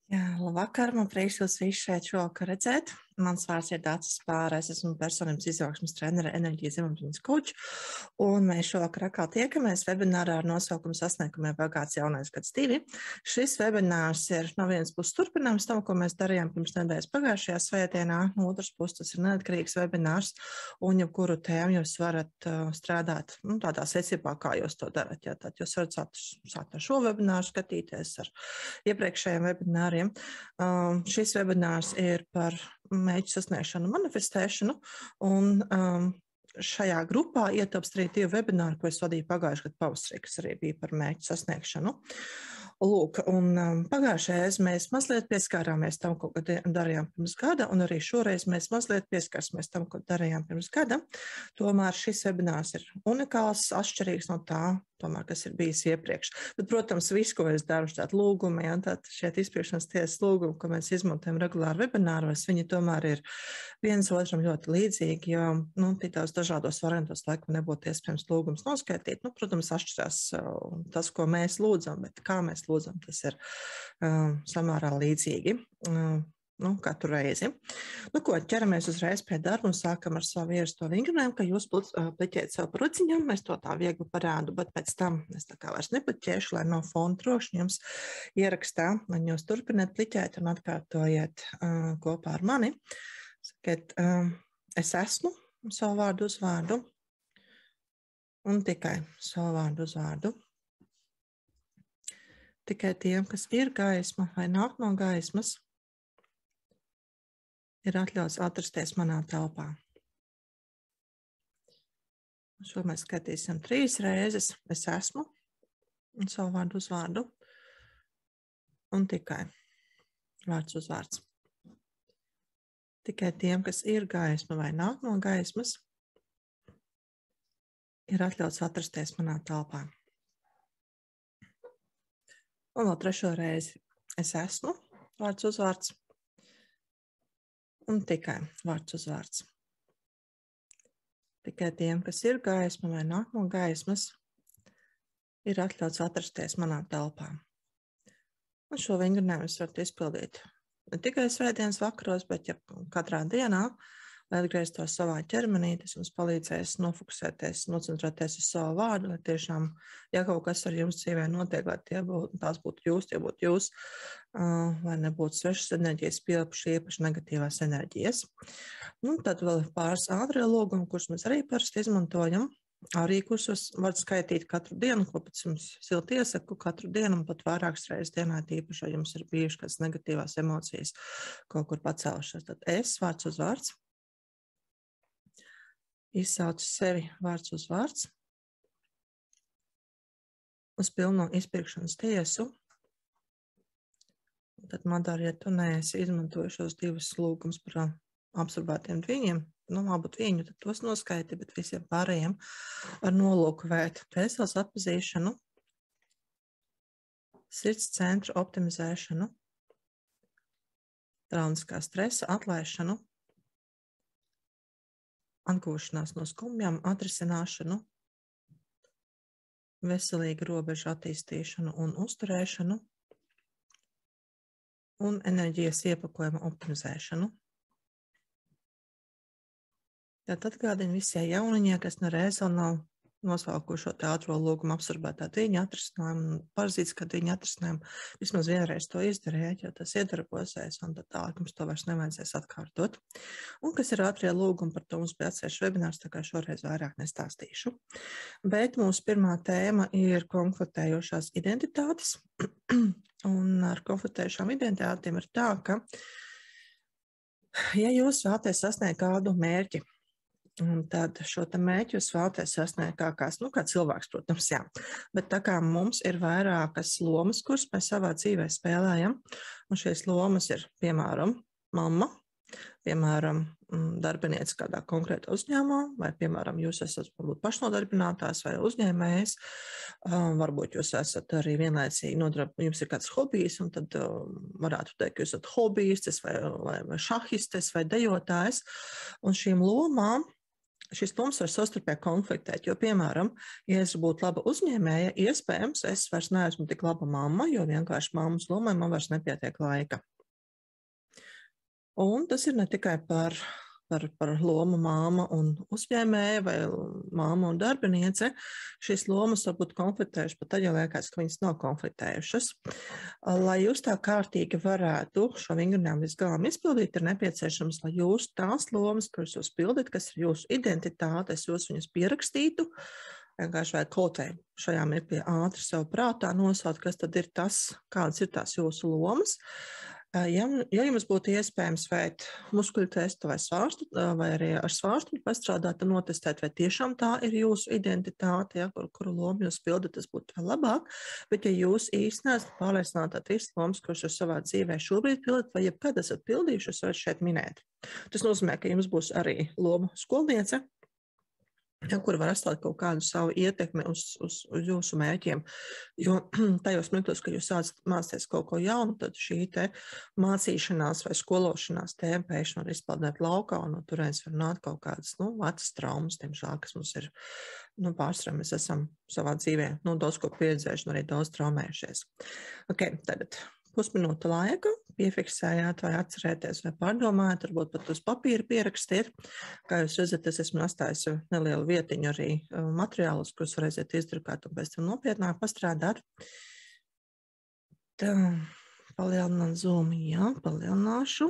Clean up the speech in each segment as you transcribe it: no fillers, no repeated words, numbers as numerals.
Jā, labvakar, man prieks jūs visus šeit šovakar redzēt. Mans vārds ir Dācis Spārēs, esmu personības izaugsmes trenere, enerģijas zemapziņas coach, un mēs šovakar atkal tiekamies webinārā ar nosaukumu Sasniegumiem bagāts jaunais gads 2. Šis webinārs ir no vienas puses turpinājums tam, ko mēs darījām pirms nedēļas pagājušajā svētdienā, no otras puses tas ir neatkarīgs webinārs, un jebkuru tēmu jūs varat strādāt tādā secībā, kā jūs to darat. Ja, tad jūs varat sākt ar šo webināru skatīties ar iepriekšējiem webināriem. Šis webinārs ir par mērķu sasniegšanu un manifestēšanu, un šajā grupā ietilpst arī 2 webināri, ko es vadīju pagājušajā gadā pavasarī, kas arī bija par mērķu sasniegšanu. Lūk, un pagājušajā reizē mēs mazliet pieskārāmies tam, ko darījām pirms gada, un arī šoreiz mēs mazliet pieskarsimies tam, ko darījām pirms gada. Tomēr šis webinārs ir unikāls, atšķirīgs no tā, kas ir bijis iepriekš. Bet, protams, viss, ko es daru, šādi lūgumi, ja, tātad šeit izpirkšanas tiesas lūgumi, ko mēs izmantojam regulāri webināros, viņi tomēr ir viens otram ļoti līdzīgi, jo tādās dažādos variantos laikam nebūtu iespējams lūgums noskaitīt. Protams, atšķirās tas, ko mēs lūdzam, bet kā mēs lūdzam, tas ir samērā līdzīgi. Katru reizi. Ķeramies uzreiz pie darba un sākam ar savu ierasto vingrinājumu, ka jūs pliķējat sev par ruciņām, es to tā viegli parādu, bet pēc tam es tā kā vairs nepliķēšu, lai no fona trokšņi jums ierakstā, lai jūs turpiniet pliķēt un atkārtojiet kopā ar mani. Sakiet, es esmu savu vārdu uzvārdu un tikai savu vārdu uzvārdu. Tikai tiem, kas ir gaisma vai nāk no gaismas, ir atļauts atrasties manā telpā. Šo mēs skatīsim 3 reizes. Es esmu un savu vārdu uzvārdu un tikai vārds uzvārds. Tikai tiem, kas ir gaisma vai nāk no gaismas, ir atļauts atrasties manā telpā. Un vēl 3. reizi. Es esmu vārds uzvārds. Un tikai vārds uzvārds. Tikai tiem, kas ir gaisma vai nāk no gaismas, ir atļauts atrasties manā telpā. Un šo vingrinājumu jūs varat izpildīt ne tikai svētdienas vakaros, bet ja katrā dienā, lai atgrieztos savā ķermenī, tas jums palīdzēs nofokusēties, nocentrēties uz savu vārdu, lai tiešām, ja kaut kas ar jums dzīvē notiek, lai tās būtu jūs, tie būtu jūs, lai nebūtu svešas enerģijas, pieauguši īpaši negatīvās enerģijas. Tad vēl pāris ātrie lūgumi, kurus mēs arī parasti izmantojam, arī kursus var skaitīt katru dienu, ko pēc jums silti iesaku katru dienu un pat vairākas reizes dienā, tīpaši, ja jums ir bijušas kādas negatīvās emocijas kaut kur pacēlušās. Tad es vārds uz vārds. Izsaucu sevi vārds uz vārds, uz pilno izpirkšanas tiesu. Tad, Madara, ja tu neesi izmantojušos 2 lūgumus par absorbētiem dviņiem, abu dviņu, tad tos noskaiti, bet visiem pārējiem ar nolūku veikt dvēseles atpazīšanu, sirds centra optimizēšanu, traumatiskā stresa atlaišanu, atgūšanās no skumjām, atrisināšanu, veselīgu robežu attīstīšanu un uzturēšanu un enerģijas iepakojuma optimizēšanu. Tad atgādinu visiem jauniņiem, kas nereiz vēl nav nosaukušo ātro lūgumu absorbētā dviņa atrisinājumu un parazītiskā dviņa atrisinājumu, vismaz vienreiz to izdarīt, jo tas iedarbosies, un tad tālāk mums to vairs nevajadzēs atkārtot. Un kas ir ātrie lūgumi, par to mums bija atsevišķs webinārs, tā kā šoreiz vairāk nestāstīšu. Bet mūsu pirmā tēma ir konfliktējošās identitātes, un ar konfliktējošām identitātēm ir tā, ka, ja jūs vēlaties sasniegt kādu mērķi, un tad šo mērķi jūs vēlaties sasniegt kā cilvēks, protams, jā. Bet tā kā mums ir vairākas lomas, kuras mēs savā dzīvē spēlējam, un šīs lomas ir, piemēram, mamma, piemēram, darbinieks kādā konkrētā uzņēmumā, vai, piemēram, jūs esat varbūt pašnodarbinātājs vai uzņēmējs, varbūt jūs esat arī vienlaicīgi jums ir kāds hobijs, un tad varētu teikt, ka jūs esat hobijistes vai šahistes vai dejotājs, un šīm lomām šis lomas var savstarpēji konfliktēt, jo, piemēram, ja es būtu laba uzņēmēja, iespējams, es vairs neesmu tik laba mamma, jo vienkārši mammas lomai man vairs nepietiek laika. Un tas ir ne tikai par lomu māma un uzņēmēja vai māma un darbiniece. Šīs lomas var būt konfliktējušas pat tad, ja liekas, ka viņas nav konfliktējušas. Lai jūs tā kārtīgi varētu šo vingrinājumu līdz galam izpildīt, ir nepieciešams, lai jūs tās lomas, kuras jūs pildat, kas ir jūsu identitāte, jūs viņus pierakstītu, vienkārši vai kaut vai šajā mirklī ātri sev prātā nosaukt, kas tad ir tas, kādas ir tās jūsu lomas. Ja jums būtu iespējams veikt muskuļu testu vai svārstu, vai arī ar svārstu pastrādāt, tad notestēt, vai tiešām tā ir jūsu identitāte, ja, kuru lomu jūs pildat, tas būtu vēl labāk. Bet, ja jūs īsti neesat pārliecināti, tad trīs lomas, kuras jūs savā dzīvē šobrīd pildat, vai jebkad esat pildījuši, jūs varat šeit minēt. Tas nozīmē, ka jums būs arī loma skolniece, ja, kur var atstāt kaut kādu savu ietekmi uz jūsu mērķiem. Jo tajos mirkļos, ka jūs mācāties kaut ko jaunu, tad šī te mācīšanās vai skološanās tēma pēkšņi var izpildīt laukā, un no turienes var nākt kaut kādas, vecas traumas, diemžēl, kas mums ir, pārsvarā mēs esam savā dzīvē, daudz ko pieredzējuši un arī daudz traumējušies. Ok, tagad pusminūte laika, piefiksējāt vai atcerēties vai pārdomājāt, varbūt pat uz papīra pierakstiet. Kā jūs redzat, es esmu atstājis nelielu vietiņu arī materiālus, kurus varēsiet izdrukāt un pēc tam nopietnāk pastrādāt. Tā, palielināt zoomu, jā, palielināšu.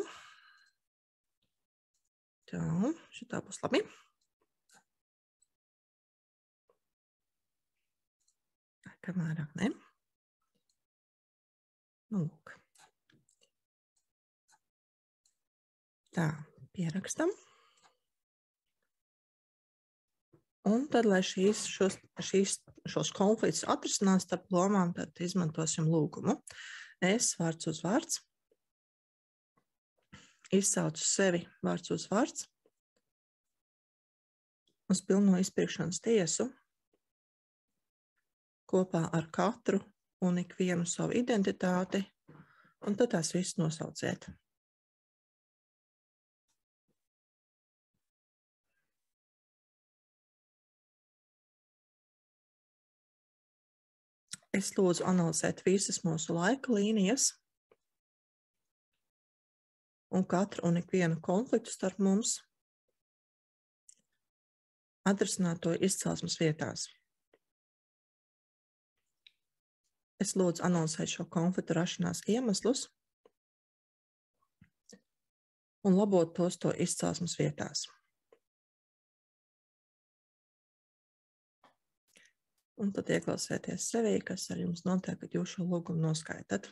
Tā, šitā būs labi. Kamēr, ne? Lūk. Tā, pierakstam. Un tad, lai šos konfliktus atrisinās starp lomām, tad izmantosim lūgumu. Es vārds uz vārds. Izsaucu sevi vārds uz vārds. Uz pilno izpirkšanas tiesu. Kopā ar katru un ikvienu savu identitāti, un tad tās viss nosauciet. Es lūdzu analizēt visas mūsu laika līnijas un katru un ikvienu konfliktu starp mums, atrisināt to izcelsmes vietās. Es lūdzu analizēt šo konfliktu rašanās iemeslus un labot tos to izcelsmes vietās. Un tad ieklausieties sevī, kas ar jums notiek, kad jūs šo lūgumu noskaitat.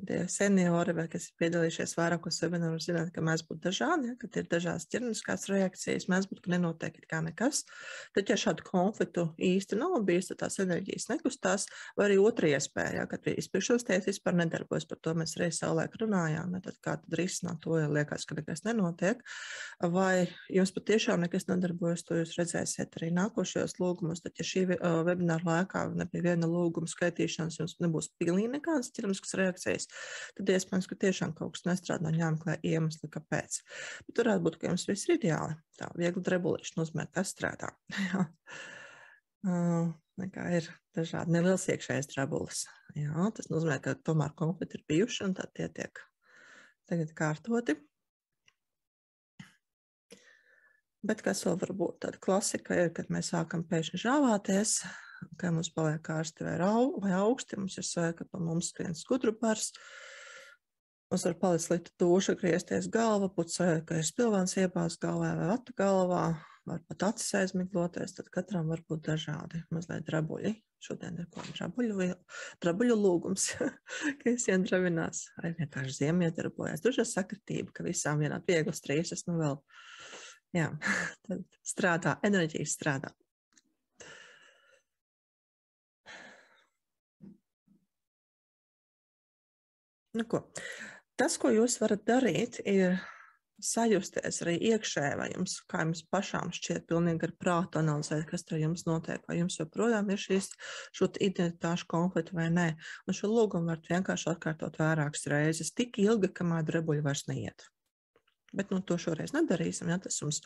Tie seniori, vai kas ir piedalījušies vairākos webinārus, zināt, ka mēs būtu dažādi, ja, kad ir dažādas ķermeniskās reakcijas, mēs būtu, ka nenotiek it kā nekas. Tad, ja šādu konfliktu īsti nav bijis, tad tās enerģijas nekustās, vai arī otra iespēja, ja, kad izpirkšanas tiesa vispār nedarbojas, par to mēs reiz savulaik runājām, ja, tad kā tad risināt to, ja liekas, ka nekas nenotiek, vai jums patiešām nekas nedarbojas, to jūs redzēsiet arī nākošajos lūgumus, tad, ja šī webināra laikā nebija viena lūguma skaitīšanas, jums nebūs pilnīgi nekādas ķermeniskas reakcijas, tad iespējams, ka tiešām kaut kas nestrādā, jāmeklē iemesli, kāpēc. Bet varētu būt, ka jums viss ir ideāli. Tā viegli drebulīši nozīmē, kas strādā. Nekā ir dažādi neliels iekšējais drebulis. Jā, tas nozīmē, ka tomēr konflikti ir bijuši un tad tie tiek tagad kārtoti. Bet kas vēl var būt? Tāda klasika ir, kad mēs sākam pēkšņi žāvāties, ka mums paliek karsti vai augsti, mums ir sajūta, ka pa mums skrien skudrupars, mums var palikt slikta duša, griezties galva, būt sajūta, ka ir spilvens iebāz galvā vai vata galvā, var pat acis aizmigloties, tad katram var būt dažādi mazliet drabuļi. Šodien ir ko drabuļu lūgums, ka visiem dravinās, vai vienkārši ziemiedarbojas. Duša sakritība, ka visām vienā viegli strīsas, vēl, jā, tad strādā, enerģijas strādā. Nu, ko? Tas, ko jūs varat darīt, ir sajusties arī iekšēji, vai jums, kā jums pašām šķiet, pilnīgi ar prātu analizēt, kas ar jums notiek, vai jums joprojām ir šo identitāšu konfliktu vai nē. Un šo lūgumu varat vienkārši atkārtot vairākas reizes, tik ilgi, kamēr drebuļi vairs neiet. Bet to šoreiz nedarīsim, ja tas mums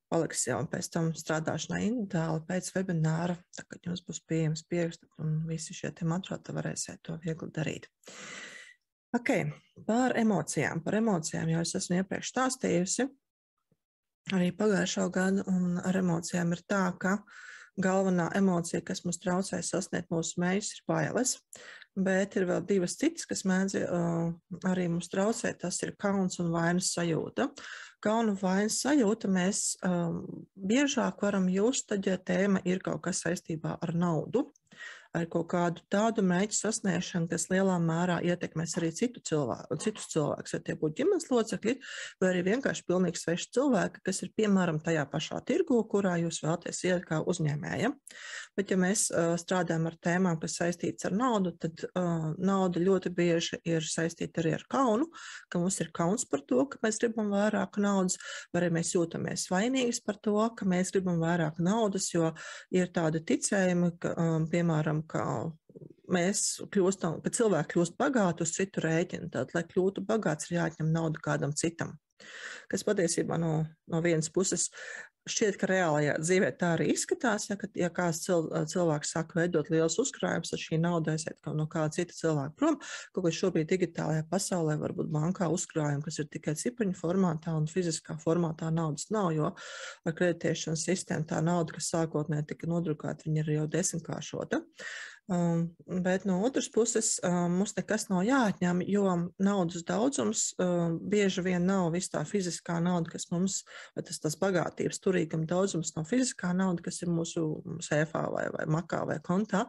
paliks jau pēc tam strādāšanai individuāli pēc webināra, tā kad jums būs pieejams pieraksts un visi šie te materiāli, varēsiet to viegli darīt. Ok, par emocijām. Par emocijām jau es esmu iepriekš stāstījusi. Arī pagājušo gadu, un ar emocijām ir tā, ka galvenā emocija, kas mums traucē sasniegt mūsu mērķus, ir bailes, bet ir vēl divas citas, kas mēdz arī mums traucēt, tas ir kauns un vainas sajūta. Kaunu vainas sajūta mēs biežāk varam just, tad, ja tēma ir kaut kas saistībā ar naudu, ar kaut kādu tādu mērķu sasniegšanu, kas lielā mērā ietekmēs arī citus cilvēkus, vai tie būtu ģimenes locekļi, vai arī vienkārši pilnīgi sveši cilvēki, kas ir piemēram tajā pašā tirgu, kurā jūs vēlaties iet kā uzņēmēja. Bet ja mēs strādājam ar tēmām, kas saistīts ar naudu, tad nauda ļoti bieži ir saistīta arī ar kaunu, ka mums ir kauns par to, ka mēs gribam vairāk naudas, vai arī mēs jūtamies vainīgas par to, ka mēs gribam vairāk naudas, jo ir tādi ticējumi, ka, piemēram, ka mēs kļūstam, ka cilvēki kļūst bagāti uz citu rēķinu, tad, lai kļūtu bagāts, ir jāatņem naudu kādam citam. Kas patiesībā no vienas puses šķiet, ka reālajā dzīvē tā arī izskatās, ja kāds cilvēks sāk veidot liels uzkrājumus, tad šī nauda aiziet no kāda cita cilvēka prom. Kaut kā šobrīd digitālajā pasaulē varbūt bankā uzkrājumi, kas ir tikai cipriņu formātā un fiziskā formātā naudas nav, jo ar kreditēšanas sistēmu tā nauda, kas sākotnēji tika nodrukāta, viņa ir jau 10-kāršota. Bet no otras puses mums nekas nav jāatņem, jo naudas daudzums bieži vien nav viss tā fiziskā nauda, kas mums, vai tas bagātības turīguma daudzums nav fiziskā nauda, kas ir mūsu sēfā vai makā vai kontā,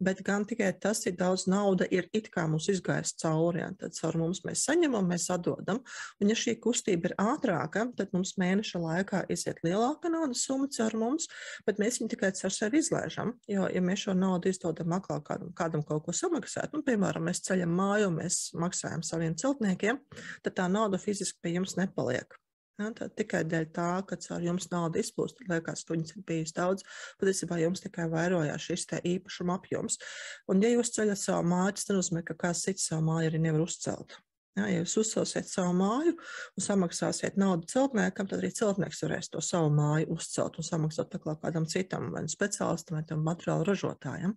bet gan tikai tas, cik daudz nauda ir it kā mums izgājis cauri, ja, tad caur mums mēs saņemam, mēs atdodam, un ja šī kustība ir ātrāka, tad mums mēneša laikā iziet lielāka naudas summa caur mums, bet mēs viņu tikai caur sevi izlaižam, jo, ja mēs šo naudu izdodam kādam kaut ko samaksāt, piemēram, mēs ceļam māju, mēs maksājam saviem celtniekiem, tad tā nauda fiziski pie jums nepaliek. Ja, tad tikai dēļ tā, ka caur jums nauda izplūst, tad liekas, ka viņas ir bijis daudz, patiesībā jums tikai vairojās šis te īpašuma apjoms. Un ja jūs ceļat savu māju, tas nenozīmē, ka kāds cits savu māju arī nevar uzcelt. Ja jūs uzcelsiet savu māju un samaksāsiet naudu celtniekam, tad arī celtnieks varēs to savu māju uzcelt un samaksāt tā kā kādam citam, vai speciālistam, vai tam materiālu ražotājam.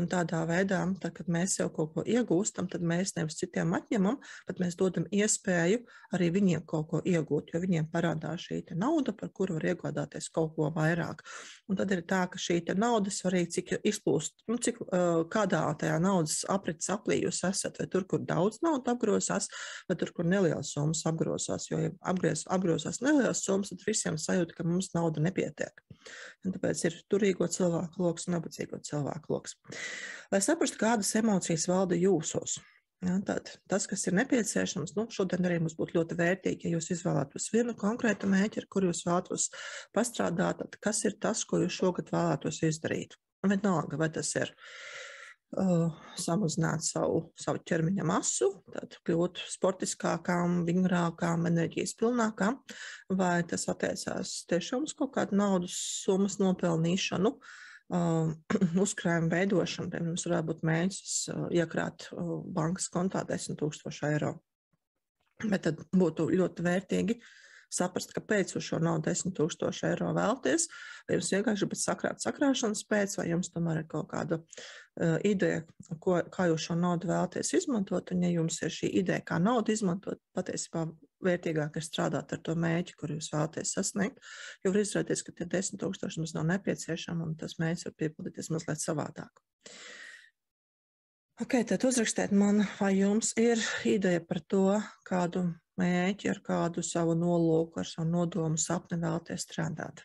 Un tādā veidā, tad, kad mēs jau kaut ko iegūstam, tad mēs nevis citiem atņemam, bet mēs dodam iespēju arī viņiem kaut ko iegūt, jo viņiem parādās šī nauda, par kuru var iegādāties kaut ko vairāk. Un tad ir tā, ka šī nauda svarīgi, cik izplūst, kādā tajā naudas aprits aplī jūs esat, vai tur, kur daudz nauda apgrozās, vai tur, kur nelielas summas apgrozās, jo, ja apgrozās nelielas summas, tad visiem sajūta, ka mums nauda nepietiek. Un tāpēc ir turīgo cilvēku loks un nabadzīgo cilvēku loks. Lai saprastu, kādas emocijas valda jūsos. Ja, tad, tas, kas ir nepieciešams, šodien arī mums būtu ļoti vērtīgi, ja jūs izvēlētos vienu konkrētu mērķi, ar kuru jūs vēlētos pastrādāt, tad kas ir tas, ko jūs šogad vēlētos izdarīt. Un vienalga, vai tas ir samazināt savu ķermeņa masu, tad kļūt sportiskākām, vingrākām, enerģijas pilnākām, vai tas attiecās tiešām uz kaut kādu naudas summas nopelnīšanu, uzkrājumu veidošanu, piemēram, mums varētu būt mērķis iekrāt bankas kontā 10 000 eiro. Bet tad būtu ļoti vērtīgi saprast, kāpēc jūs šo naudu 10 000 eiro vēlaties, vai jums vienkārši bet sakrāšanas pēc, vai jums tomēr ir kaut kāda ideja, kā jūs šo naudu vēlaties izmantot, un ja jums ir šī ideja, kā naudu izmantot, patiesībā vērtīgāk ir strādāt ar to mērķi, kur jūs vēlaties sasniegt, jo var izrādīties, ka tie 10 000 mums nav nepieciešami, un tas mērķis var piepildīties mazliet savādāk. Ok, tad uzrakstiet man, vai jums ir ideja par to, kādu mērķi, ar kādu savu nolūku, ar savu nodomu sapni vēlaties strādāt.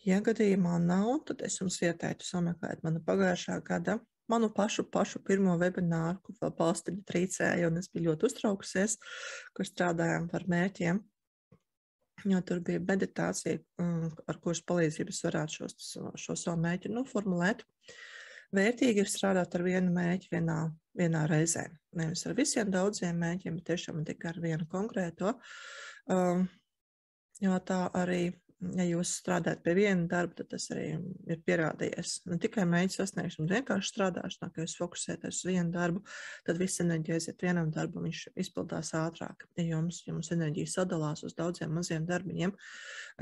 Ja gadījumā nav, tad es jums ieteiktu sameklēt manu pagājušā gada, manu pašu pirmo webināru, kur vēl balstiņu trīcēja, un es biju ļoti uztraukusies, kur strādājām par mērķiem. Jo tur bija meditācija, ar kuras palīdzību es varētu šo savu mērķi noformulēt. Vērtīgi ir strādāt ar vienu mērķi vienā reizē. Nevis ar visiem daudziem mērķiem, bet tiešām tikai ar vienu konkrēto. Jo tā arī Ja jūs strādājat pie viena darba, tad tas arī ir pierādījies. Ne tikai mērķu sasniegšanu, bet vienkārši strādāšanā, ka jūs fokusēties uz vienu darbu, tad viss enerģija aiziet vienam darbam, viņš izpildās ātrāk. Ja jums enerģija sadalās uz daudziem maziem darbiņiem,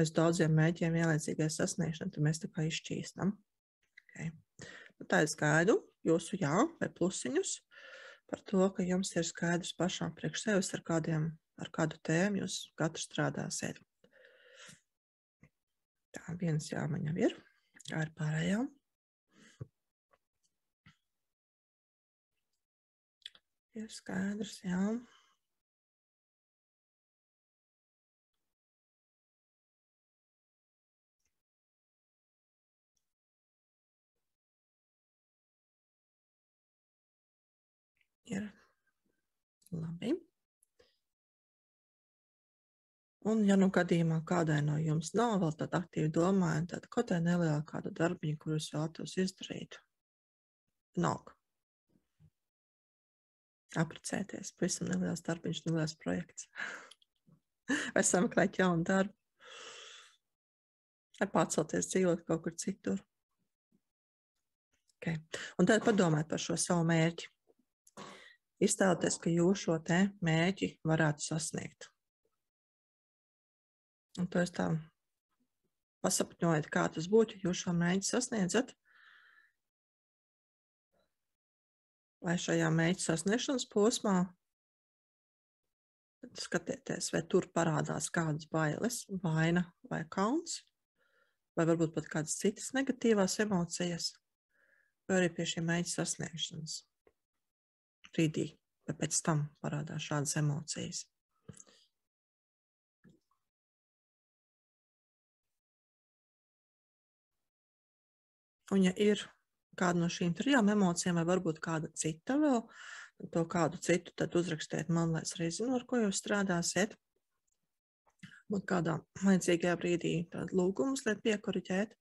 uz daudziem mērķiem vienlaicīgai sasniegšanai, tad mēs tā kā izšķīstam. Okay. Tā ir skaidru jūsu jā vai plusiņus par to, ka jums ir skaidrs pašām priekš sevis ar kādu tēmu jūs katru strādāsiet. Tā, viens jā man jau ir, kā ir pārējām. Ir skaidrs, jā. Ir labi. Un, ja nu gadījumā kādai no jums nav vēl tāda aktīva domājuma, tad kaut kā nelielā kāda darbiņa, kurus vēlatos izdarīt, nav. Apprecēties, pavisam neliels darbiņš, neliels projekts. Vai sameklēt jaunu darbu. Vai pacelties dzīvot kaut kur citur. Okay. Un tad padomāt par šo savu mērķi. Iztēloties, ka jūs šo te mērķi varētu sasniegt. Un to es tā pasapņojat, kā tas būtu, ja jūs šo mērķi sasniedzat. Vai šajā mērķa sasniegšanas posmā skatieties, vai tur parādās kādas bailes, vaina vai kauns, vai varbūt pat kādas citas negatīvās emocijas, vai arī pie šī mērķa sasniegšanas brīdī, vai pēc tam parādās šādas emocijas. Un ja ir kāda no šīm trijām emocijām, vai varbūt kāda cita vēl, to kādu citu tad uzrakstiet man, lai es arī zinu, ar ko jūs strādāsiet. Un kādā vajadzīgajā brīdī tādu lūgumus, lai piekoriģēt.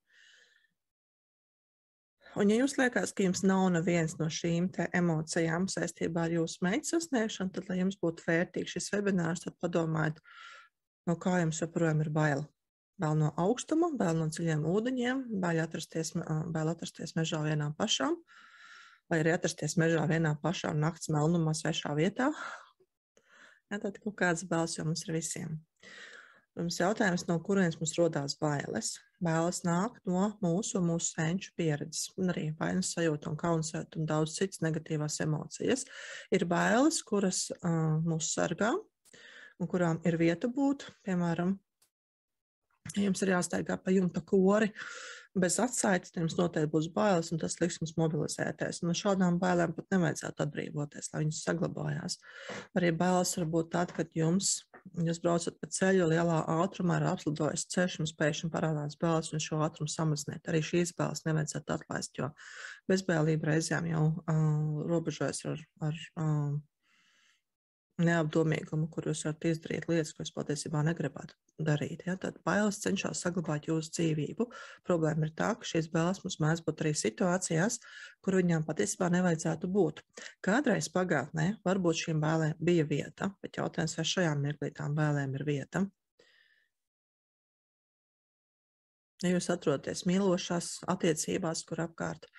Un ja jums liekas, ka jums nav neviens no šīm te emocijām saistībā ar jūsu mērķu sasniegšanu, tad, lai jums būtu vērtīgs šis webinārs, tad padomājiet, no kā jums joprojām ir baila. Bail no augstuma, bail no dziļiem ūdeņiem, bail atrasties mežā vienā pašā, vai arī atrasties mežā vienā pašā un nakts melnumā svešā vietā. Ja, tad kaut kāds bailes jau mums ir visiem. Mums jautājums, no kurienes mums rodās bailes. Bailes nāk no mūsu senču pieredzes, un arī vainas sajūta un kaunas sajūta un daudz citas negatīvās emocijas. Ir bailes, kuras mūs sargā un kurām ir vieta būt, piemēram, ja jums ir jāstaigā pa jumta kori bez atsaites, tad jums noteikti būs bailes, un tas liks mums mobilizēties. Un no šādām bailēm pat nevajadzētu atbrīvoties, lai viņas saglabājās. Arī bailes var būt tad, kad jūs braucat pa ceļu lielā ātrumā, ir apslidojis ceļš, jums pēkšņi parādās bailes un šo ātrumu samaziniet. Arī šīs bailes nevajadzētu atlaist, jo bezbailība reizēm jau robežojas ar neapdomīgumu, kur jūs varat izdarīt lietas, ko jūs patiesībā negribētu darīt. Ja? Tad bailes cenšas saglabāt jūsu dzīvību. Problēma ir tā, ka šīs bailes mums mēdz būt arī situācijās, kur viņām patiesībā nevajadzētu būt. Kādreiz pagātnē varbūt šīm bailēm bija vieta, bet jautājums, vai šajām mirklītām bailēm ir vieta. Ja jūs atrodaties mīlošās attiecībās, kur apkārt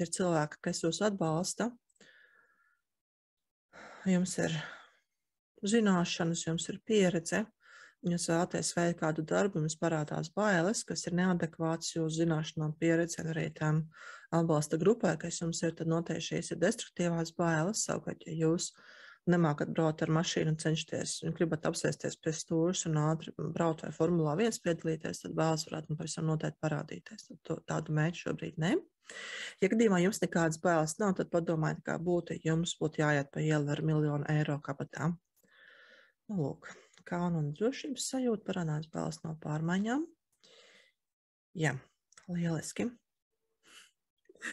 ir cilvēki, kas jūs atbalsta, jums ir zināšanas, jums ir pieredze, jūs vēlaties veikt kādu darbu, jums parādās bailes, kas ir neadekvāts jūsu zināšanām, pieredze, un arī tam atbalsta grupai, kas jums ir, tad noteikti šīs ir destruktīvās bailes. Savukārt, ja jūs nemākat braukt ar mašīnu un cenšaties, un gribat apsēsties pie stūras un ātri braukt vai Formulā 1 piedalīties, tad bailes varētu pavisam noteikti parādīties. Tādu mērķu šobrīd ne. Ja gadījumā jums nekādas bailes nav, tad padomājiet, kā būtu, ja jums būtu jāiet pa ielu ar 1 000 000 eiro kabatā. Nu, lūk, kauna un drošības sajūta, parādās bailes no pārmaiņām. Jā, lieliski.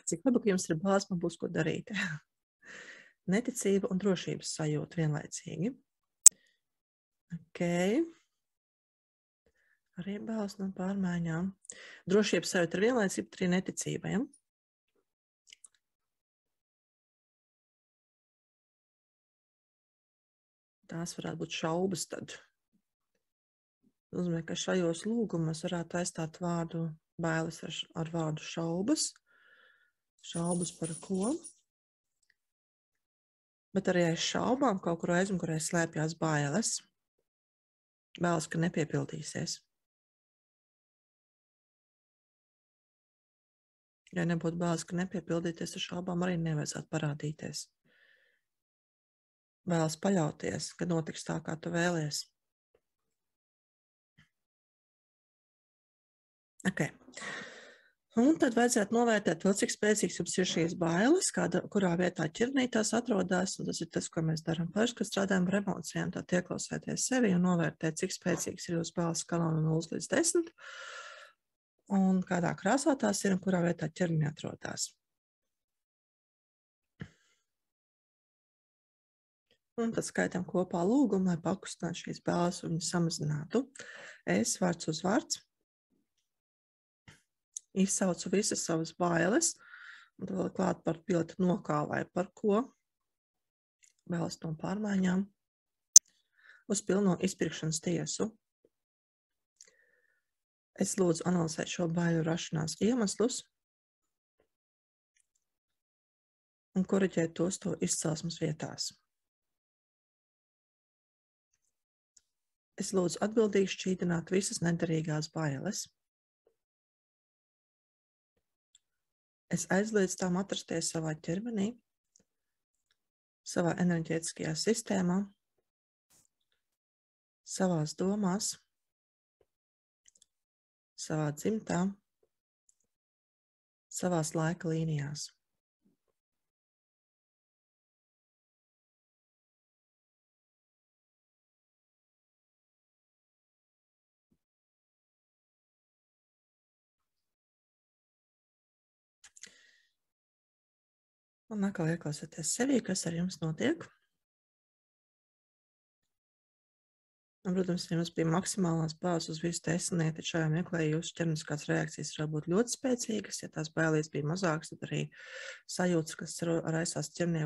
Cik labi, ka jums ir bailes, man būs ko darīt. Neticība un drošības sajūta vienlaicīgi. Ok. Arī bailes no pārmaiņām. Drošības sajūta ir vienlaicība, arī neticība, ja? Tās varētu būt šaubas tad. Tas nozīmē, ka šajos lūgumos varētu aizstāt vārdu bailes ar vārdu šaubas. Šaubas par ko? Bet arī aiz šaubām kaut kur aizmugurē slēpjas bailes. Bailes, ka nepiepildīsies. Ja nebūtu bailes, ka nepiepildīties, ar šaubām arī nevajadzētu parādīties. Bailes paļauties, ka notiks tā, kā tu vēlies. Okay. Un tad vajadzētu novērtēt vēl, cik spēcīgs jums ir šīs bailes, kurā vietā ķirnī tās atrodas. Un tas ir tas, ko mēs darām paši, kad strādājam ar emocijām. Tad ieklausēties sevi un novērtēt, cik spēcīgs ir jūsu bailes skalā no 0 līdz 10. Un kādā krāsā tās ir un kurā vietā ķirnī atrodas. Un tad skaitam kopā lūgumu, lai pakustinātu šīs bailes un viņas samazinātu. Es vārds uz vārds izsaucu visas savas bailes, un vēl klāt par pilota nokā vai par ko, bailes no pārmaiņām, uz pilno izpirkšanas tiesu. Es lūdzu analizēt šo baiļu rašanās iemeslus un koriģēt tos to izcelsmes vietās. Es lūdzu atbildīgi šķīdināt visas nederīgās bailes. Es aizliedzu tām atrasties savā ķermenī, savā enerģētiskajā sistēmā, savās domās, savā dzimtā, savās laika līnijās. Un atkal ieklausieties sevī, kas ar jums notiek. Un, protams, ja jums bija maksimālās bāzes uz visu desmitnieti, tad šajā meklē jūsu ķermeniskās reakcijas var būt ļoti spēcīgas. Ja tās bailīs bija mazākas, tad arī sajūtas, kas raisās ķermenī,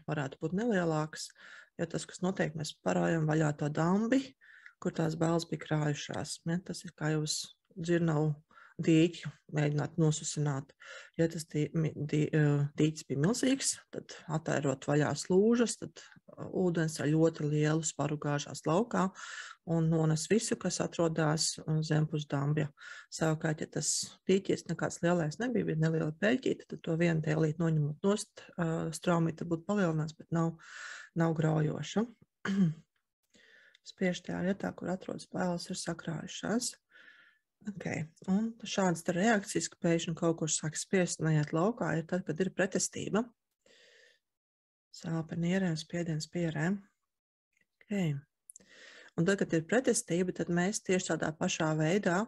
varētu būt nelielākas. Jo tas, kas notiek, mēs parājam vaļā to dambi, kur tās bailes bija krājušās. Ja, tas ir kā jūs dzirnavu dīķi mēģināt nosusināt. Ja tas dīķis bija milzīgs, tad attērot vaļā slūžas, tad ūdens ar ļoti lielu sparu gāžās laukā un nones visu, kas atrodas zempus dambja. Savukārt, ja tas dīķis nekāds lielais nebija, bija neliela peļķīte, tad to vienu tēlīt noņemot nost, straumīte būtu palielinās, bet nav graujoša. Spiež tajā vietā, kur atrodas bailes, ir sakrājušās. Okay. Un šādas reakcijas, ka pēkšņi kaut kur sāk spiest un neiet laukā, ir tad, kad ir pretestība. Sāpe nierēm, spiediens pierēm. Okay. Un tad, kad ir pretestība, tad mēs tieši tādā pašā veidā,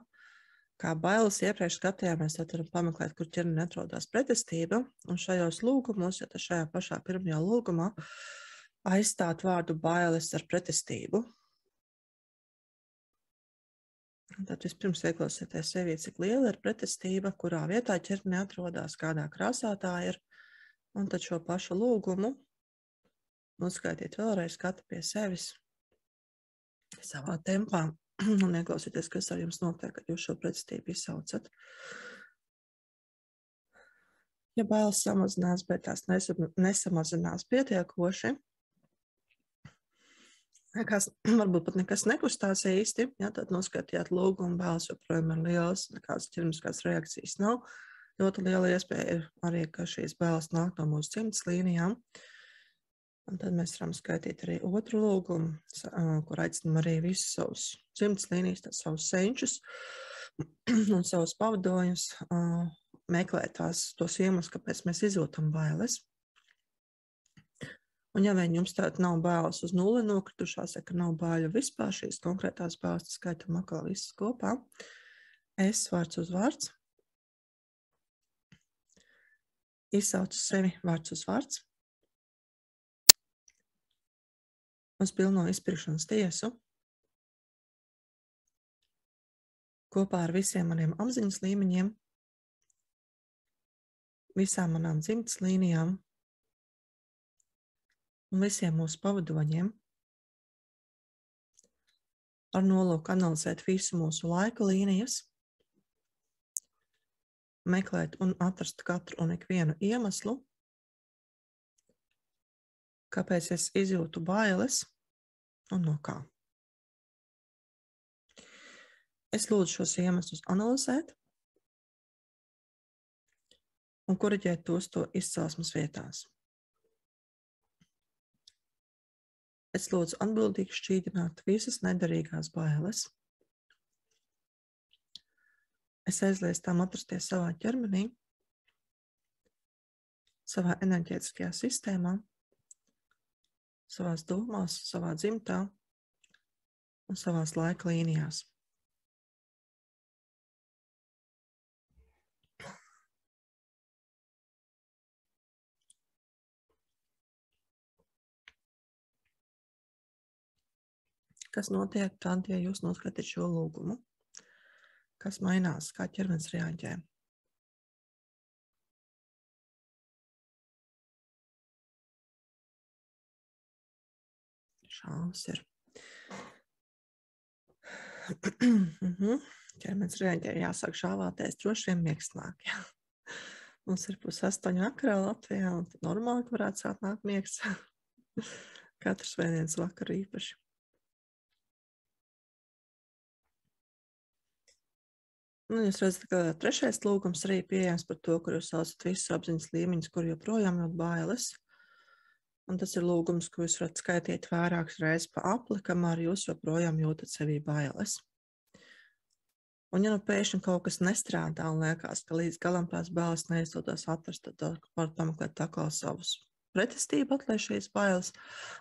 kā bailes iepriekš skatījāmies, tad varam pameklēt, kur ķermenī atrodas pretestība. Un šajos lūgumos, ja tas šajā pašā pirmajā lūgumā, aizstāt vārdu bailes ar pretestību. Tad vispirms ieklausieties sevī, cik liela ir pretestība, kurā vietā ķermenī atrodas, kādā krāsā tā ir. Un tad šo pašu lūgumu uzskaitiet vēlreiz katru pie sevis savā tempā un ieklausieties, kas ar jums notiek, kad jūs šo pretestību izsaucat. Ja bailes samazinās, bet tās nesamazinās pietiekoši, varbūt pat nekas nekustās īsti, ja, tad noskatījāt lūgumu, bailes joprojām ir lielas, nekādas ķermeniskās reakcijas nav. Ļoti liela iespēja ir arī, ka šīs bailes nāk no mūsu dzimtas līnijām. Un tad mēs varam skaitīt arī otru lūgumu, kur aicinam arī visus savus dzimtas līnijas, savus senčus un savus pavadoņus meklēt tos iemeslus, kāpēc mēs izjūtam bailes. Un ja vien jums tāda nav bailes uz nulli nokritušās, ja ka nav baiļu vispār šīs konkrētās bailes, tad skaitam atkal visas kopā. Es vārds uz vārds. Izsaucu sevi vārds uz vārds. Uz pilno izpirkšanas tiesu. Kopā ar visiem maniem apziņas līmeņiem, visām manām dzimtas līnijām un visiem mūsu pavadoņiem. ar nolūku analizēt visu mūsu laika līnijas, meklēt un atrast katru un ikvienu iemeslu, kāpēc es izjūtu bailes un no kā. Es lūdzu šos iemeslus analizēt un koriģēt tos to izcelsmes vietās. Es lūdzu atbildīgi šķīdināt visas nederīgās bailes. Es aizliedzu tām atrasties savā ķermenī, savā enerģētiskajā sistēmā, savās domās, savā dzimtā un savās laika līnijās. Kas notiek tad, ja jūs noskatāt šo lūgumu? Kas mainās, kā ķermenis reaģē? Šaubas ir. Ķermenis reaģē, jāsāk šāvāties, droši vien miegs nāk. Jā. Mums ir 7:30 vakarā Latvijā, un tad normāli, ka varētu sākt nākt miegs. Katrs vienienes vakaru īpaši. Jūs redzat, ka trešais lūgums arī pieejams par to, kur jūs saucat visus apziņas līmeņus, kur joprojām jūt bailes. Un tas ir lūgums, ko jūs varat skaitīt vairākas reizes pa apli, kamēr jūs joprojām jūtat sevī bailes. Un ja nu pēkšņi kaut kas nestrādā un liekas, ka līdz galam tās bailes neizdodas atrast, tad var pameklēt atkal savus pretestību, atliek šīs bailes,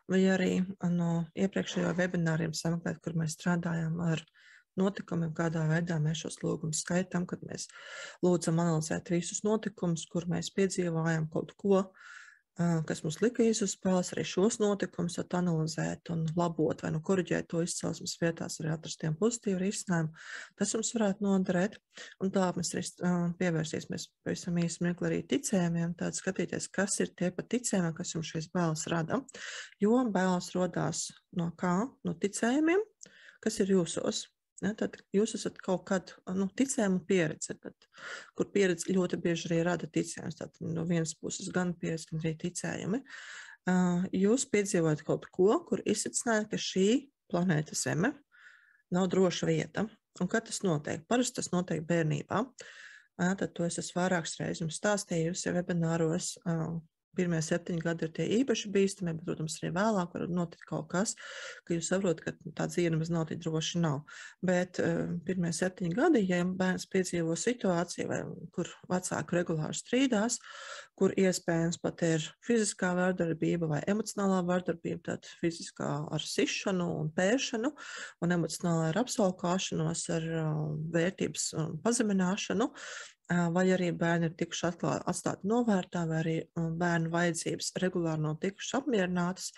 vai arī no iepriekšējo webināriem sameklēt, kur mēs strādājam ar notikumiem, kādā veidā mēs šos lūgumus skaitām, kad mēs lūdzam analizēt visus notikumus, kur mēs piedzīvājam kaut ko, kas mums lika uz spēles, arī šos notikumus analizēt un labot vai koriģēt to izcelsmes vietās, arī atrast tiem pozitīvu risinājumu. Tas jums varētu noderēt. Un tā mēs arī pievērsīsimies pavisam īsi mirkli arī ticējumiem, tad skatīties, kas ir tie pat ticējumi, kas jums šīs bailes rada. Jo bailes rodās no kā? No ticējumiem, kas ir jūsos. Ja, tad jūs esat kaut kādu ticējumu pieredzi, kur pieredze ļoti bieži arī rada ticējumus. Tad no vienas puses gan pieredze, gan arī ticējumi. Jūs piedzīvojat kaut ko, kur izsvecinājat, ka šī planēta Zeme nav droša vieta. Un kad tas notiek? Parasti tas notiek bērnībā. Tad to es esmu vairākas reizes jums stāstījusi webināros. Pirmie 7 gadi ir tie īpaši bīstami, bet, protams, arī vēlāk var notikt kaut kas, ka jūs saprotat, ka tā dzīve nemaz nav tik droši nav. Bet pirmie 7 gadi, ja bērns piedzīvo situāciju, kur vecāki regulāri strīdās, kur iespējams pat ir fiziskā vardarbība vai emocionālā vardarbība, tad fiziskā ar sišanu un pēršanu, un emocionālā ar apsaukāšanos, ar vērtības pazemināšanu, vai arī bērni ir tikuši atstāti novērtā, vai arī bērnu vajadzības regulāri nav tikušas apmierinātas,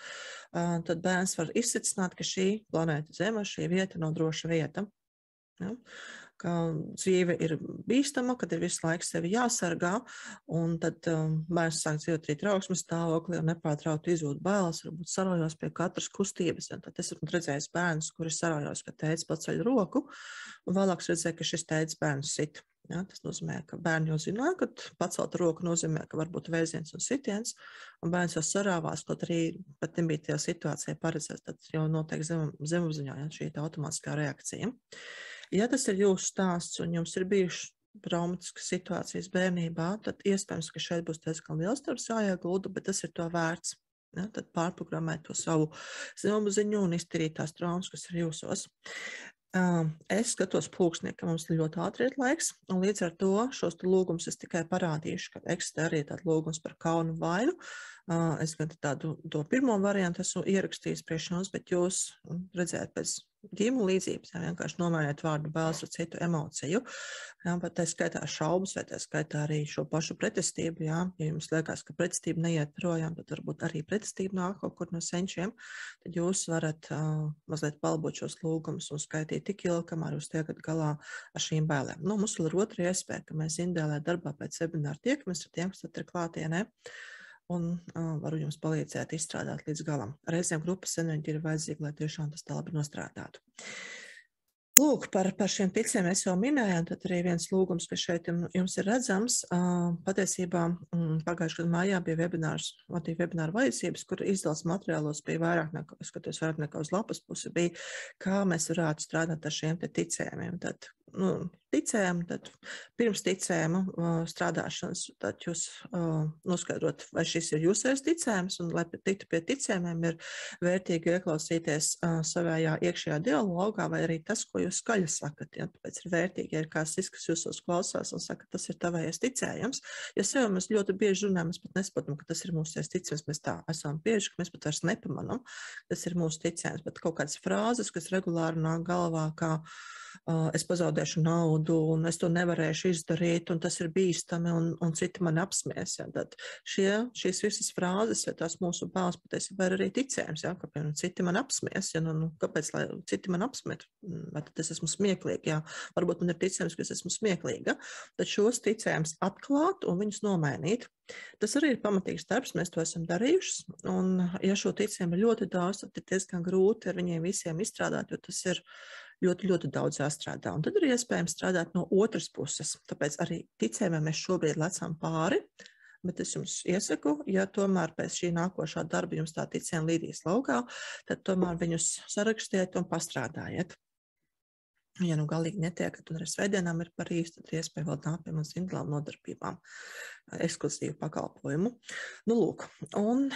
tad bērns var izsvecināt, ka šī planēta Zeme, šī vieta nav droša vieta. Ja? Ka dzīve ir bīstama, kad ir visu laiku sevi jāsargā, un tad bērns sāk dzīvot arī trauksmes stāvoklī un nepārtraukti izjūt bailes, varbūt sarojos pie katras kustības. Tad es esmu redzējis bērnus, kuri sarojos, ka tētis paceļ roku, un vēlāk redzēju, ka šis tētis bērns sit. Ja, tas nozīmē, ka bērni jau zināja, ka pacelt roku nozīmē, ka var būt vēziens un sitiens, un bērns jau sarāvās, kaut arī pat nebija tajā situācijā paredzēts, tad jau notiek zemapziņā, ja, šī automātiskā reakcija. Ja tas ir jūsu stāsts un jums ir bijušas traumatiskas situācijas bērnībā, tad iespējams, ka šeit būs diezgan liels darbs jāiegulda, bet tas ir to vērts. Ja, tad pārprogrammēt to savu zemapziņu un iztīrīt tās traumas, kas ir jūsos. Es skatos pulkstnī, ka mums ļoti ātri ir laiks, un līdz ar to šos lūgumus es tikai parādīšu, ka eksistē arī tāda lūgums par kaunu vainu. Es gan to pirmo variantu esmu ierakstījis priekš jums, bet jūs redzēt pēc ģīmu līdzības, ja vienkārši nomainiet vārdu bailes ar citu emociju, ja, bet tā skaitā šaubas, vai tā skaitā arī šo pašu pretestību, ja jums liekas, ka pretestība neiet projām, tad varbūt arī pretestība nāk kaut kur no senčiem, tad jūs varat mazliet palabot šos lūgumus un skaitīt tik ilgi, kamēr jūs tiekat galā ar šīm bailēm. Mums vēl ir otra iespēja, ka mēs individuālajā darbā pēc webināra tiekamies ar tiem, kas tad ir klātienē, un varu jums palīdzēt izstrādāt līdz galam. Reizēm grupas enerģija ir vajadzīga, lai tiešām tas tā labi nostrādātu. Lūk, par šiem ticiem mēs jau minējām, tad arī viens lūgums, kas šeit jums ir redzams. Patiesībā pagājušajā gadā mājā bija webināra vajadzības, kur izdals materiālos bija vairāk nekā uz lapas pusi, bija, kā mēs varētu strādāt ar šiem te ticējumiem. Tad, ticējumu, tad pirms ticējuma strādāšanas, tad jūs noskaidrot, vai šis ir jūsējais ticējums, un lai tiktu pie ticējumiem ir vērtīgi ieklausīties savējā iekšējā dialogā, vai arī tas, ko jūs skaļi sakat. Ja? Tāpēc ir vērtīgi, ja ir kāds cits, kas jūsos klausās un saka, tas ir tavējais ticējums. Ja sev mēs ļoti bieži runājam, mēs pat nesaprotam, ka tas ir mūsu ticējums, mēs tā esam bieži, ka mēs pat vairs nepamanam, tas ir mūsu ticējums, bet kaut kādas frāzes, kas regulāri nāk galvā, kā es pazaudēšu naudu, un es to nevarēšu izdarīt, un tas ir bīstami, un citi mani apsmies. Ja? Tad šīs visas frāzes, ja tās mūsu bāzes patiesībā ir arī ticējums, ja? Ka, piemēram, citi man apsmies, ja? Kāpēc, lai citi man apsmet? Vai tad es esmu smieklīga? Ja? Varbūt man ir ticējums, ka es esmu smieklīga, tad šos ticējumus atklāt un viņus nomainīt. Tas arī ir pamatīgs darbs, mēs to esam darījuši, un ja šo ticējumu ir ļoti daudz, tad ir diezgan grūti ar viņiem visiem izstrādāt, jo tas ir ļoti, ļoti daudz jāstrādā. Un tad ir iespējams strādāt no otras puses. Tāpēc arī ticējumiem mēs šobrīd lecam pāri, bet es jums iesaku, ja tomēr pēc šī nākošā darba jums tā ticējuma līdīs laukā, tad tomēr viņus sarakstiet un pastrādājiet. Ja nu galīgi netiekat un ar svētdienām ir par īstu, tad iespēja vēl nākt pie mums individuālām nodarbībām, ekskluzīvu pakalpojumu. Nu, lūk, un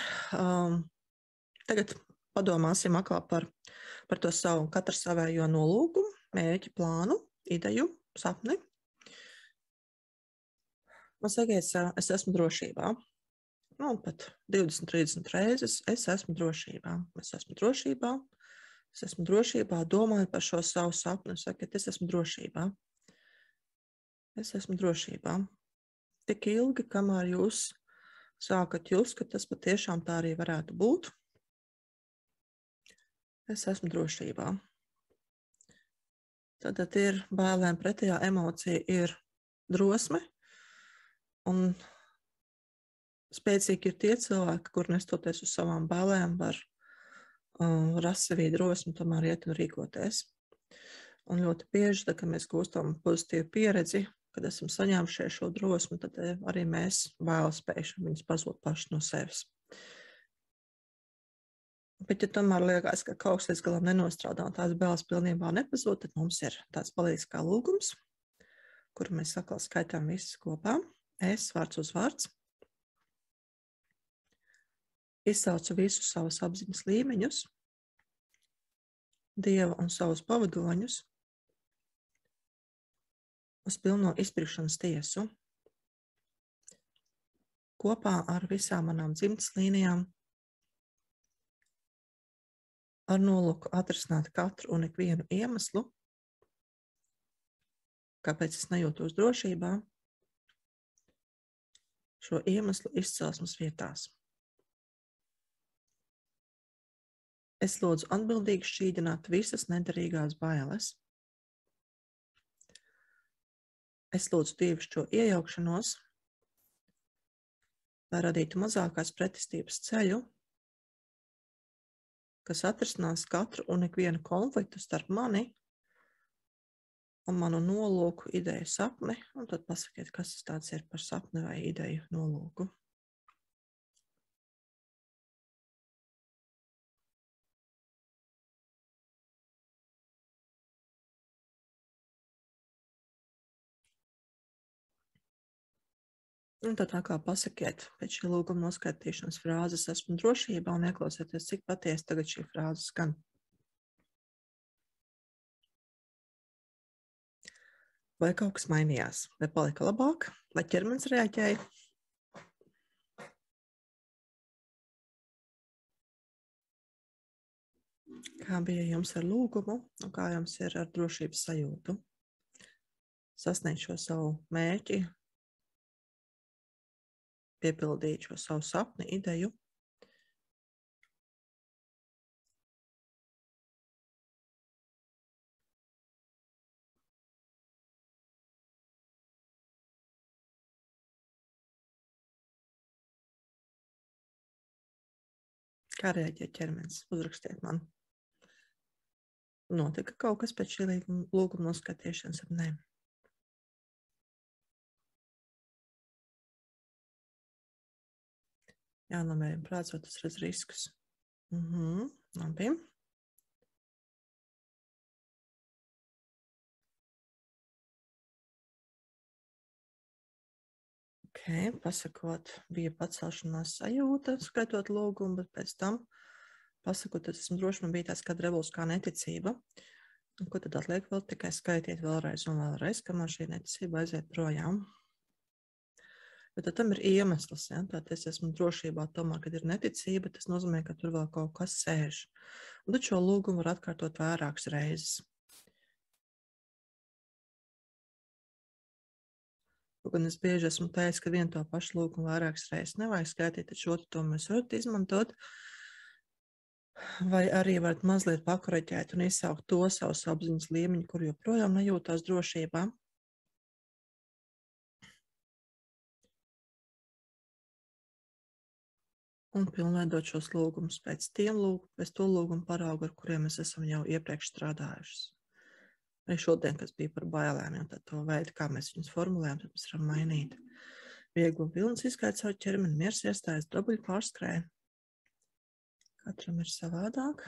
tagad padomāsim atkal par to savu, katru savējo nolūkumu, mērķi, plānu, ideju, sapni. Man sakiet, es esmu drošībā. Nu, pat 20, 30 reizes es esmu drošībā. Es esmu drošībā. Es esmu drošībā, domājot par šo savu sapni. Sakiet, es esmu drošībā. Es esmu drošībā. Tik ilgi, kamēr jūs sākat just, ka tas patiešām tā arī varētu būt. Es esmu drošībā. Tad ir bailēm pretējā emocija ir drosme, un spēcīgi ir tie cilvēki, kur nestoties uz savām bailēm var rast sevī drosmi tomēr iet un rīkoties. Un ļoti bieži, kad mēs gūstam pozitīvu pieredzi, kad esam saņēmušies šo drosmi, tad arī mēs bailes spējuši viņus pazūt paši no sevis. Bet, ja tomēr liekas, ka kaut kas līdz galam nenostrādā un tās bailes pilnībā nepazūd, tad mums ir tāds palīgs kā lūgums, kuru mēs atkal skaitām visus kopā. Es vārds uz vārds. Izsaucu visus savus apziņas līmeņus, Dieva un savus pavadoņus uz pilno izpirkšanas tiesu. Kopā ar visām manām dzimtas līnijām, ar nolūku atrisināt katru un ikvienu iemeslu, kāpēc es nejūtos drošībā, šo iemeslu izcelsmes vietās. Es lūdzu atbildīgi šķīdināt visas nederīgās bailes. Es lūdzu dievišķo iejaukšanos, lai radītu mazākās pretestības ceļu, kas atrisinās katru un ikvienu konfliktu starp mani un manu nolūku, ideju, sapni, un tad pasakiet, kas tas tāds ir par sapni vai ideju nolūku. Un tad atkal pasakiet pēc šī lūguma noskaitīšanas frāzes esmu drošībā un ieklausieties, cik patiesi tagad šī frāze skan. Vai kaut kas mainījās? Vai palika labāk? Vai ķermenis reaģēja? Kā bija jums ar lūgumu un kā jums ir ar drošības sajūtu? Sasniegt šo savu mērķi, piepildīt šo savu sapni, ideju. Kā reaģē ķermenis? Uzrakstiet man. Notika kaut kas pēc šī lūguma noskatīšanas, vai ne? Jānomērina prāts, vai tas redz riskus. Labi. Okay, pasakot, bija pacelšanās sajūta, skaitot lūgumu, bet pēc tam, pasakot, tad esmu droši, man bija tāds kā revolūts, kā neticība. Un ko tad atliek vēl tikai skaitiet vēlreiz un vēlreiz, kamēr šī neticība aiziet projām. Bet tad tam ir iemesls, ja? Tātad es esmu drošībā tomēr, kad ir neticība, tas nozīmē, ka tur vēl kaut kas sēž. Un tad šo lūgumu var atkārtot vairākas reizes. Gan es bieži esmu teicis, ka vienu to pašu lūgumu vairākas reizes nevajag skaitīt, taču otru to mēs varat izmantot. Vai arī varat mazliet pakoreģēt un izsaukt to savus apziņas līmeņu, kur joprojām nejūtās drošībā. Un pilnveidot šos lūgumus pēc to lūgumu paraugu, ar kuriem mēs esam jau iepriekš strādājuši. Arī šodien, kas bija par bailēm, ja tad to veidu, kā mēs viņus formulējam, tad mēs varam mainīt. Viegli un pilns izskaidrs savu ķermeni, miers iestājas, dabuļi pārskrēja. Katram ir savādāk.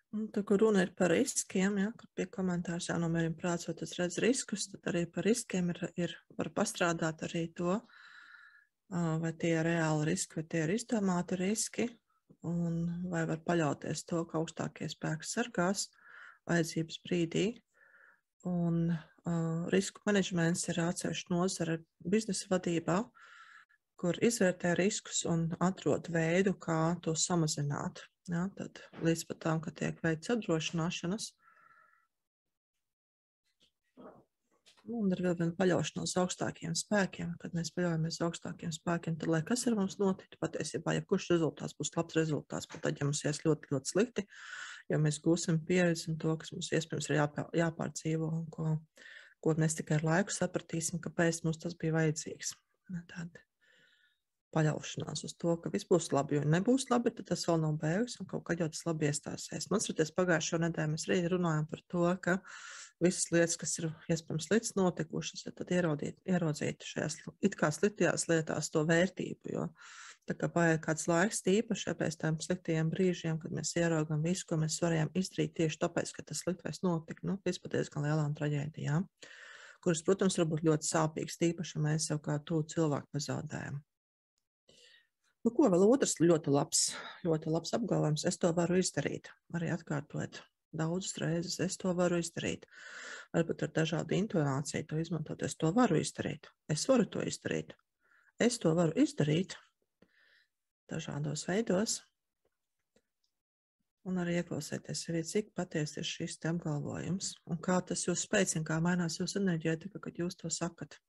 Un tā, kur runa ir par riskiem, ja, kur pie komentārs jānomērina prāts, vai tas redz riskus, tad arī par riskiem var pastrādāt arī to, vai tie ir reāli riski, vai tie ir izdomāti riski, un vai var paļauties to, ka augstākie spēki sargās vajadzības brīdī. Un risku menedžments ir atsevišķa nozare biznesa vadībā, kur izvērtē riskus un atrod veidu, kā to samazināt. Ja, tad līdz pat tam, ka tiek veikts apdrošināšanas. Un ir vēl viena paļaušanās augstākiem spēkiem. Kad mēs paļaujamies augstākiem spēkiem, tad, lai kas ar mums notiktu, patiesībā, ja kurš rezultāts būs labs rezultāts, pat tad, ja mums ies ļoti, ļoti slikti, ja mēs gūsim pieredzi un to, kas mums iespējams ir jāpārdzīvo un ko mēs tikai ar laiku sapratīsim, kāpēc mums tas bija vajadzīgs. Tāda paļaušanās uz to, ka viss būs labi, jo nebūs labi, tad tas vēl nav beigas un kaut kā jau tas labi iestāsies. Man skaties, pagājušo nedēļu mēs arī runājam par to, ka visas lietas, kas ir iespējams sliktas notikušas, tad ieraudzīt šajās it kā sliktajās lietās to vērtību, jo tā kā paiet kāds laiks tīpaši pēc tiem sliktajiem brīžiem, kad mēs ieraugam visu, ko mēs varējām izdarīt tieši tāpēc, ka tas sliktais notika, vispār gan lielām traģēdijām, kuras, protams, var būt ļoti sāpīgas, tīpaši, ja mēs jau kā tuvu cilvēku pazaudējam. Nu, ko vēl otrs ļoti labs apgalvojums, es to varu izdarīt, arī atkārtot daudzas reizes, es to varu izdarīt. Varbūt ar dažādu intonāciju to izmantot, es to varu izdarīt, es varu to izdarīt, es to varu izdarīt dažādos veidos. Un arī ieklausieties arī, cik patiesi ir šis te apgalvojums un kā tas jūs spēcina, kā mainās jūsu enerģētika, kad jūs to sakat.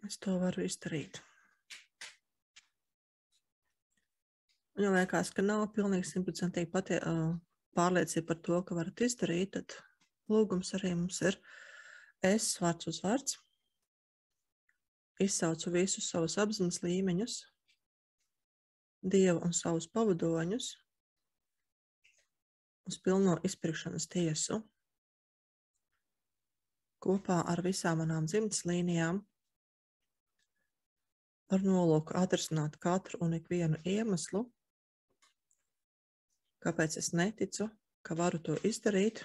Es to varu izdarīt. Ja liekas, ka nav pilnīgi 100% pārliecība par to, ka varat izdarīt, tad lūgums arī mums ir es vārds uz vārds. Izsaucu visus savus apziņas līmeņus, Dievu un savus pavadoņus uz pilno izpirkšanas tiesu kopā ar visām manām dzimtas līnijām ar nolūku atrisināt katru un ikvienu iemeslu, kāpēc es neticu, ka varu to izdarīt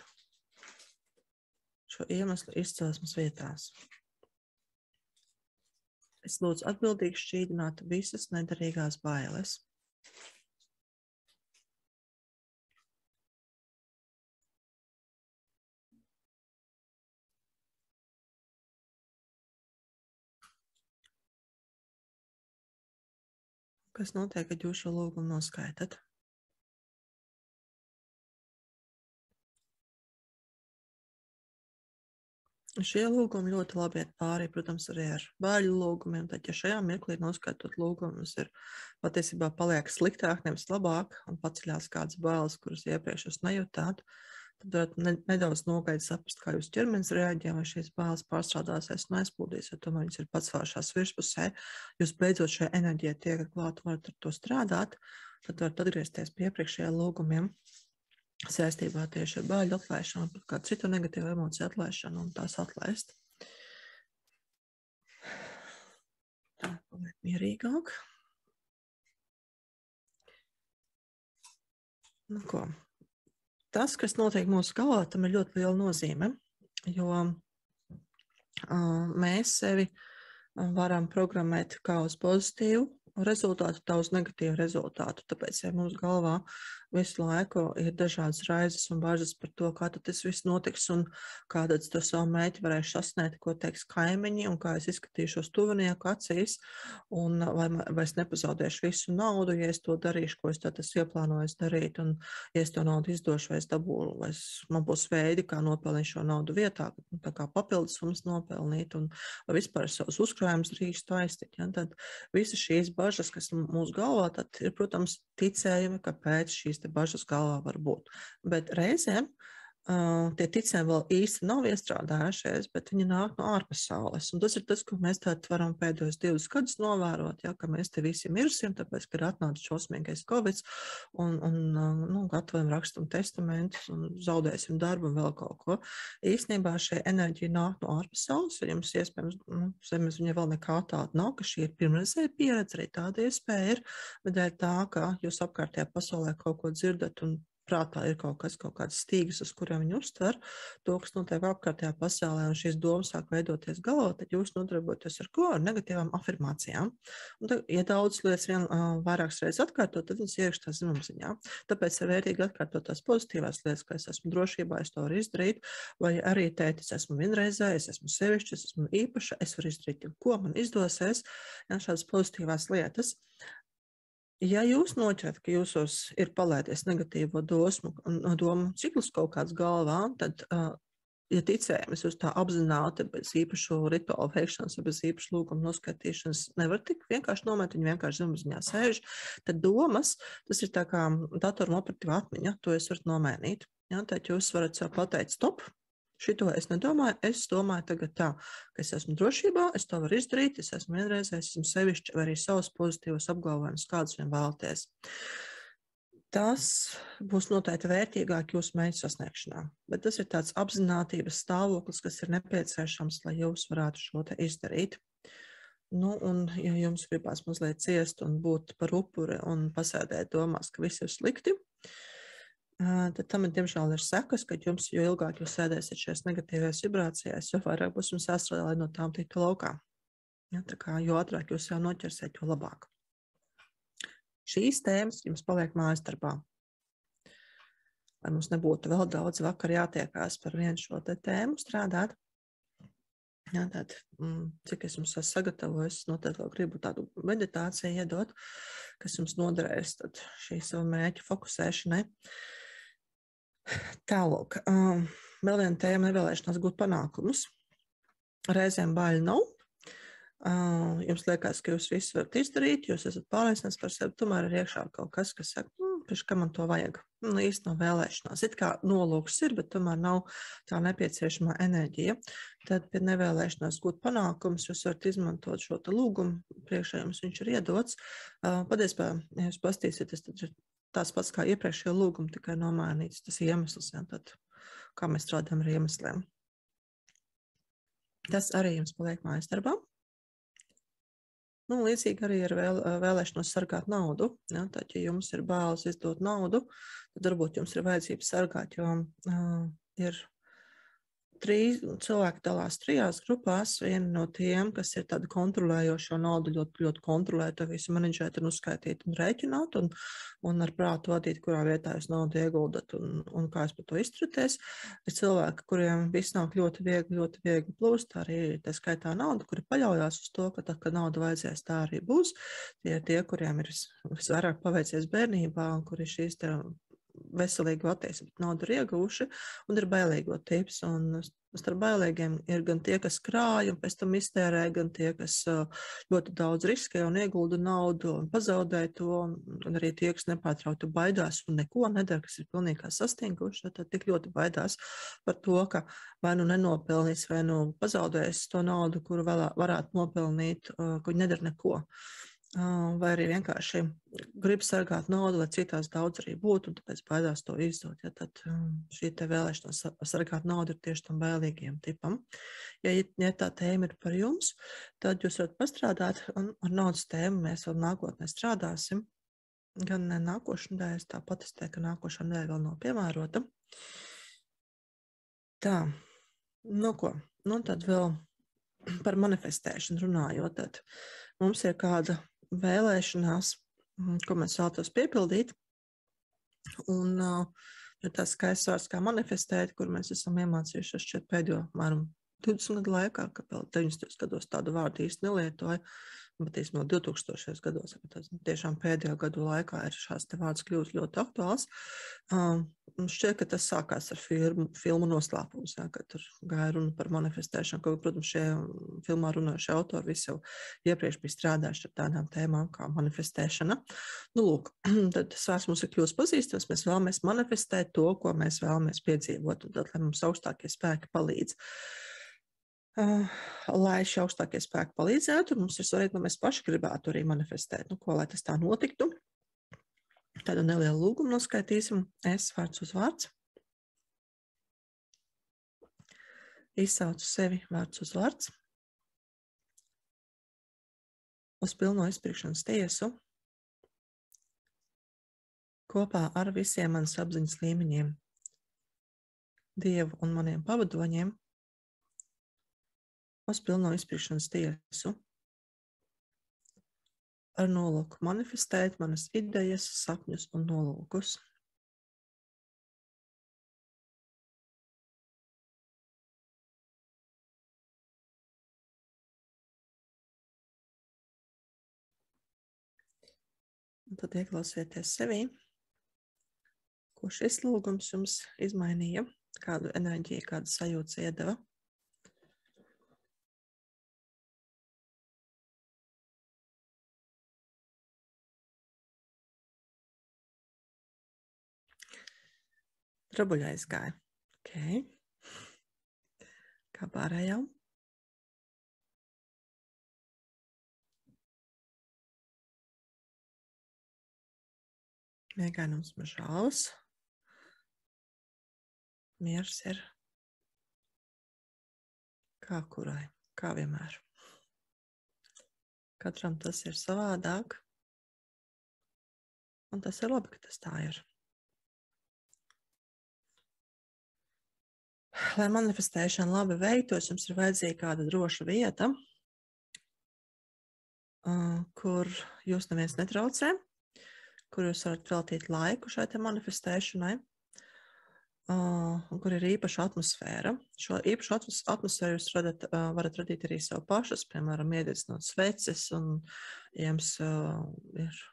šo iemeslu izcelsmes vietās. Es lūdzu atbildīgi šķīdināt visas nederīgās bailes. Kas notiek, kad jūs šo lūgumu noskaitat? Šie lūgumi ļoti labi iet pārī, protams, arī ar bāļu lūgumiem. Tad, ja šajā mirklī noskaitot lūgumus, ir patiesībā paliek sliktāk, nevis labāk, un paceļās kādas bailes, kuras iepriekš jūs nejūtāt, Tad varat nedaudz nogaidīt saprast, kā jūs ķermenis reaģē, vai šīs bāles pārstrādāsies un aizpildīs, vai tomēr viņas ir pacēlušās virspusē. Jūs beidzot šajā enerģijā tiekat klāt, varat ar to strādāt, tad varat atgriezties pie iepriekšējiem lūgumiem saistībā tieši ar baiļu atlaišanu, pat kādu citu negatīvu emociju atlaišanu un tās atlaist. Tā, paliek mierīgāk. Nu ko, tas, kas notiek mūsu galvā, tam ir ļoti liela nozīme, jo mēs sevi varam programmēt kā uz pozitīvu rezultātu, tā uz negatīvu rezultātu. Tāpēc, ja mums galvā visu laiku ir dažādas raizes un bažas par to, kā tad tas viss notiks un kā tad to savu mērķi varēšu sasniegt, ko teiks kaimiņi un kā es izskatīšos tuvinieku acīs un vai es nepazaudēšu visu naudu, ja es to darīšu, ko es tad esmu ieplānojis darīt un ja es to naudu izdošu, vai es dabūšu, vai man būs veidi, kā nopelnīt šo naudu vietā, tā kā papildus summas nopelnīt un vispār savus uzkrājumus drīkstu aiztikt. Ja? Tad visas šīs bažas, kas mūsu galvā, tad ir, protams, ticējumi, kāpēc šīs te bažas galvā var būt. Bet reizēm tie ticējumi vēl īsti nav iestrādājušies, bet viņi nāk no ārpasaules. Un tas ir tas, ko mēs tātad varam pēdējos 2 gadus novērot, ja, ka mēs te visi mirsim, tāpēc, ka ir atnācis šausmīgais Covid un gatavojam rakstam testamentus un zaudēsim darbu un vēl kaut ko. Īstenībā šī enerģija nāk no ārpasaules, ja jums iespējams, zemēs viņa vēl nekā tāda nav, ka šī ir pirmreizēja pieredze, arī tāda iespēja ir, bet dēļ tā, ka jūs apkārtējā pasaulē kaut ko dzirdat un prātā ir kādas stīgas, uz kuriem viņi uztver to, kas notiek apkārtējā pasaulē, un šīs domas sāk veidoties galvā, tad jūs nodarbojaties ar ko? Ar negatīvām afirmācijām. Un tad, ja daudz lietas vairākas reizes atkārtot, tad viņas ierakstā zemapziņā. Tāpēc ir vērtīgi atkārtot tās pozitīvās lietas, ka es esmu drošībā, es to varu izdarīt, vai arī teikt, es esmu vienreizē, es esmu sevišķi, es esmu īpaša, es varu izdarīt, ko man izdosies, ja, šādas pozitīvās lietas. Ja jūs noķerat, ka jūsos ir palaidies negatīvo domu ciklus kaut kāds galvā, tad, ja ticējums uz tā apzināti bez īpašu rituālu veikšanas, bez īpašu lūgumu noskaitīšanas nevar tik vienkārši nomēt, viņi vienkārši zemapziņā sēž, tad domas, tas ir tā kā datoruma operatīva atmiņa, to jūs varat nomainīt. Ja, tad jūs varat sev pateikt stop. Šito es nedomāju, es domāju tagad tā, ka es esmu drošībā, es to varu izdarīt, es esmu vienreizējis, esmu sevišķi, vai arī savus pozitīvus apgalvojumus, kādus vien vēlaties. Tas būs noteikti vērtīgāk jūsu mērķu sasniegšanā, bet tas ir tāds apzinātības stāvoklis, kas ir nepieciešams, lai jūs varētu šo te izdarīt. Nu, un ja jums gribās mazliet ciest un būt par upuri un pasēdēt domās, ka viss ir slikti, tad tam, diemžēl, ir sekas, ka jums, jo ilgāk jūs sēdēsiet šajās negatīvajās vibrācijās, jo vairāk būs jums jāstrādā, lai no tām tiktu laukā. Ja, tā kā, jo ātrāk jūs jau noķersiet, jo labāk. Šīs tēmas jums paliek mājas darbā. Lai mums nebūtu vēl daudz vakar jātiekās par vienu šo te tēmu strādāt. Ja, tad, cik es jums esmu sagatavojis, noteikti vēl gribu tādu meditāciju iedot, kas jums noderēs tad šī savu mērķu fokusēšanai. Tālāk, vēl viena tēma nevēlēšanās gūt panākumus. Reizēm baļu nav. Jums liekas, ka jūs visu varat izdarīt, jūs esat pārliecināts par sevi, tomēr ir iekšā kaut kas, kas saka, ka man to vajag. Īsti nav vēlēšanās. It kā nolūks ir, bet tomēr nav tā nepieciešamā enerģija. Tad pie nevēlēšanās gūt panākumus jūs varat izmantot šo te lūgumu, priekšā jums viņš ir iedots. Patiesībā, ja jūs pastīsieties, tad ir tās pats kā iepriekšējā lūguma, tikai nomainīts tas iemesls, ja, tad kā mēs strādājam ar iemesliem. Tas arī jums paliek mājas darbā. Nu, līdzīgi arī ar vēlēšanos sargāt naudu. Ja, tad, ja jums ir bailes izdot naudu, tad varbūt jums ir vajadzības sargāt, jo ir cilvēki dalās 3 grupās. Viena no tiem, kas ir tāda kontrolējošo naudu, ļoti kontrolē to visu, menedžēt un uzskaitīt un rēķināt un ar prātu vadīt, kurā vietā jūs naudu ieguldat un kā jūs par to izturaties. Ir cilvēki, kuriem viss nāk ļoti viegli plūst, arī tā skaitā nauda, kuri paļaujās uz to, ka tad, kad nauda vajadzēs, tā arī būs. Tie ir tie, kuriem ir visvairāk paveicies bērnībā un kuri šīs te veselīgu attieksmi pret naudu ir ieguvuši, un ir bailīgo tips. Un starp bailīgiem ir gan tie, kas krāj un pēc tam iztērē, gan tie, kas ļoti daudz riskē un iegulda naudu un pazaudē to, un arī tie, kas nepārtraukti baidās un neko nedara, kas ir pilnīgi kā sastinguši, tad tik ļoti baidās par to, ka vai nu nenopelnīs, vai nu pazaudēs to naudu, kuru varētu nopelnīt, ka viņi nedara neko. Vai arī vienkārši grib sargāt naudu, lai citās daudz arī būtu, un tāpēc baidās to izdot. Ja, tad šī te vēlēšana sargāt naudu ir tieši tam bailīgiem tipam. Ja tā tēma ir par jums, tad jūs varat pastrādāt, un ar naudas tēmu mēs vēl nākotnē strādāsim. Gan nākošais nedēļas, tāpat es teiktu, ka nākošā nedēļa vēl nav piemērota. Tā, nu ko, nu tad vēl par manifestēšanu runājot, tad mums ir kāda vēlēšanās, ko mēs vēlamies piepildīt. Un ir tāds skaists vārds kā manifestēt, kur mēs esam iemācījušies šķiet pēdējo apmēram 20 gadu laikā, ka vēl 90. gados tādu vārdu īsti nelietoja, bet īstenībā 2000. gados, tiešām pēdējo gadu laikā ir šāds te vārds kļūst ļoti aktuāls. Šķiet, ka tas sākās ar filmu Noslēpums, ja, kad tur gāja runa par manifestēšanu, ko, protams, šie filmā runājušie autori visi jau iepriekš bija strādājuši ar tādām tēmām kā manifestēšana. Nu, lūk, tad tas vārds mums ir kļūst pazīstams, mēs vēlamies manifestēt to, ko mēs vēlamies piedzīvot, un tad, lai mums augstākie spēki palīdz. Lai šie augstākie spēki palīdzētu, mums ir svarīgi, lai mēs paši gribētu arī manifestēt. Nu, ko, lai tas tā notiktu? Tādu nelielu lūgumu noskaitīsim. Es vārds uz vārds. Izsaucu sevi vārds uz vārds. Uz pilno izpirkšanas tiesu. Kopā ar visiem manas apziņas līmeņiem, Dievu un maniem pavadoņiem. Uz pilno izpirkšanas tiesu, ar nolūku manifestēt manas idejas, sapņus un nolūkus. Un tad ieklausieties sevī, ko šis lūgums jums izmainīja, kādu enerģiju, kādu sajūtu iedeva. Drabuļa aizgāja. Okay. Kā pārējām? Mēģinājums mažāls. Miers ir kā kurai, kā vienmēr. Katram tas ir savādāk. Un tas ir labi, ka tas tā ir. Lai manifestēšana labi veiktos, jums ir vajadzīga kāda droša vieta, kur jūs neviens netraucē, kur jūs varat veltīt laiku šai te manifestēšanai, un kur ir īpaša atmosfēra. Šo īpašu atmosfēru jūs varat radīt arī sev pašas, piemēram, iededzinot sveces, un jums ir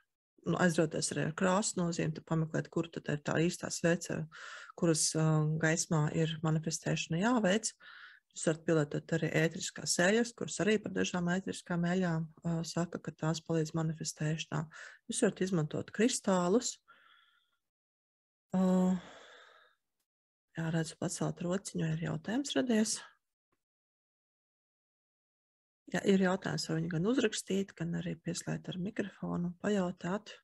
aizrauties arī ar krāsu nozīmi, tad pameklēt, kur tad ir tā īstā svece, kuras gaismā ir manifestēšana jāveic. Jūs varat pielietot arī ētriskās eļas, kuras arī par dažām ētriskām eļām saka, ka tās palīdz manifestēšanā. Jūs varat izmantot kristālus. Jā, redzu, pacelt rociņu, ir jautājums radies. Ja ir jautājums, vai viņu gan uzrakstīt, gan arī pieslēgt ar mikrofonu, pajautāt.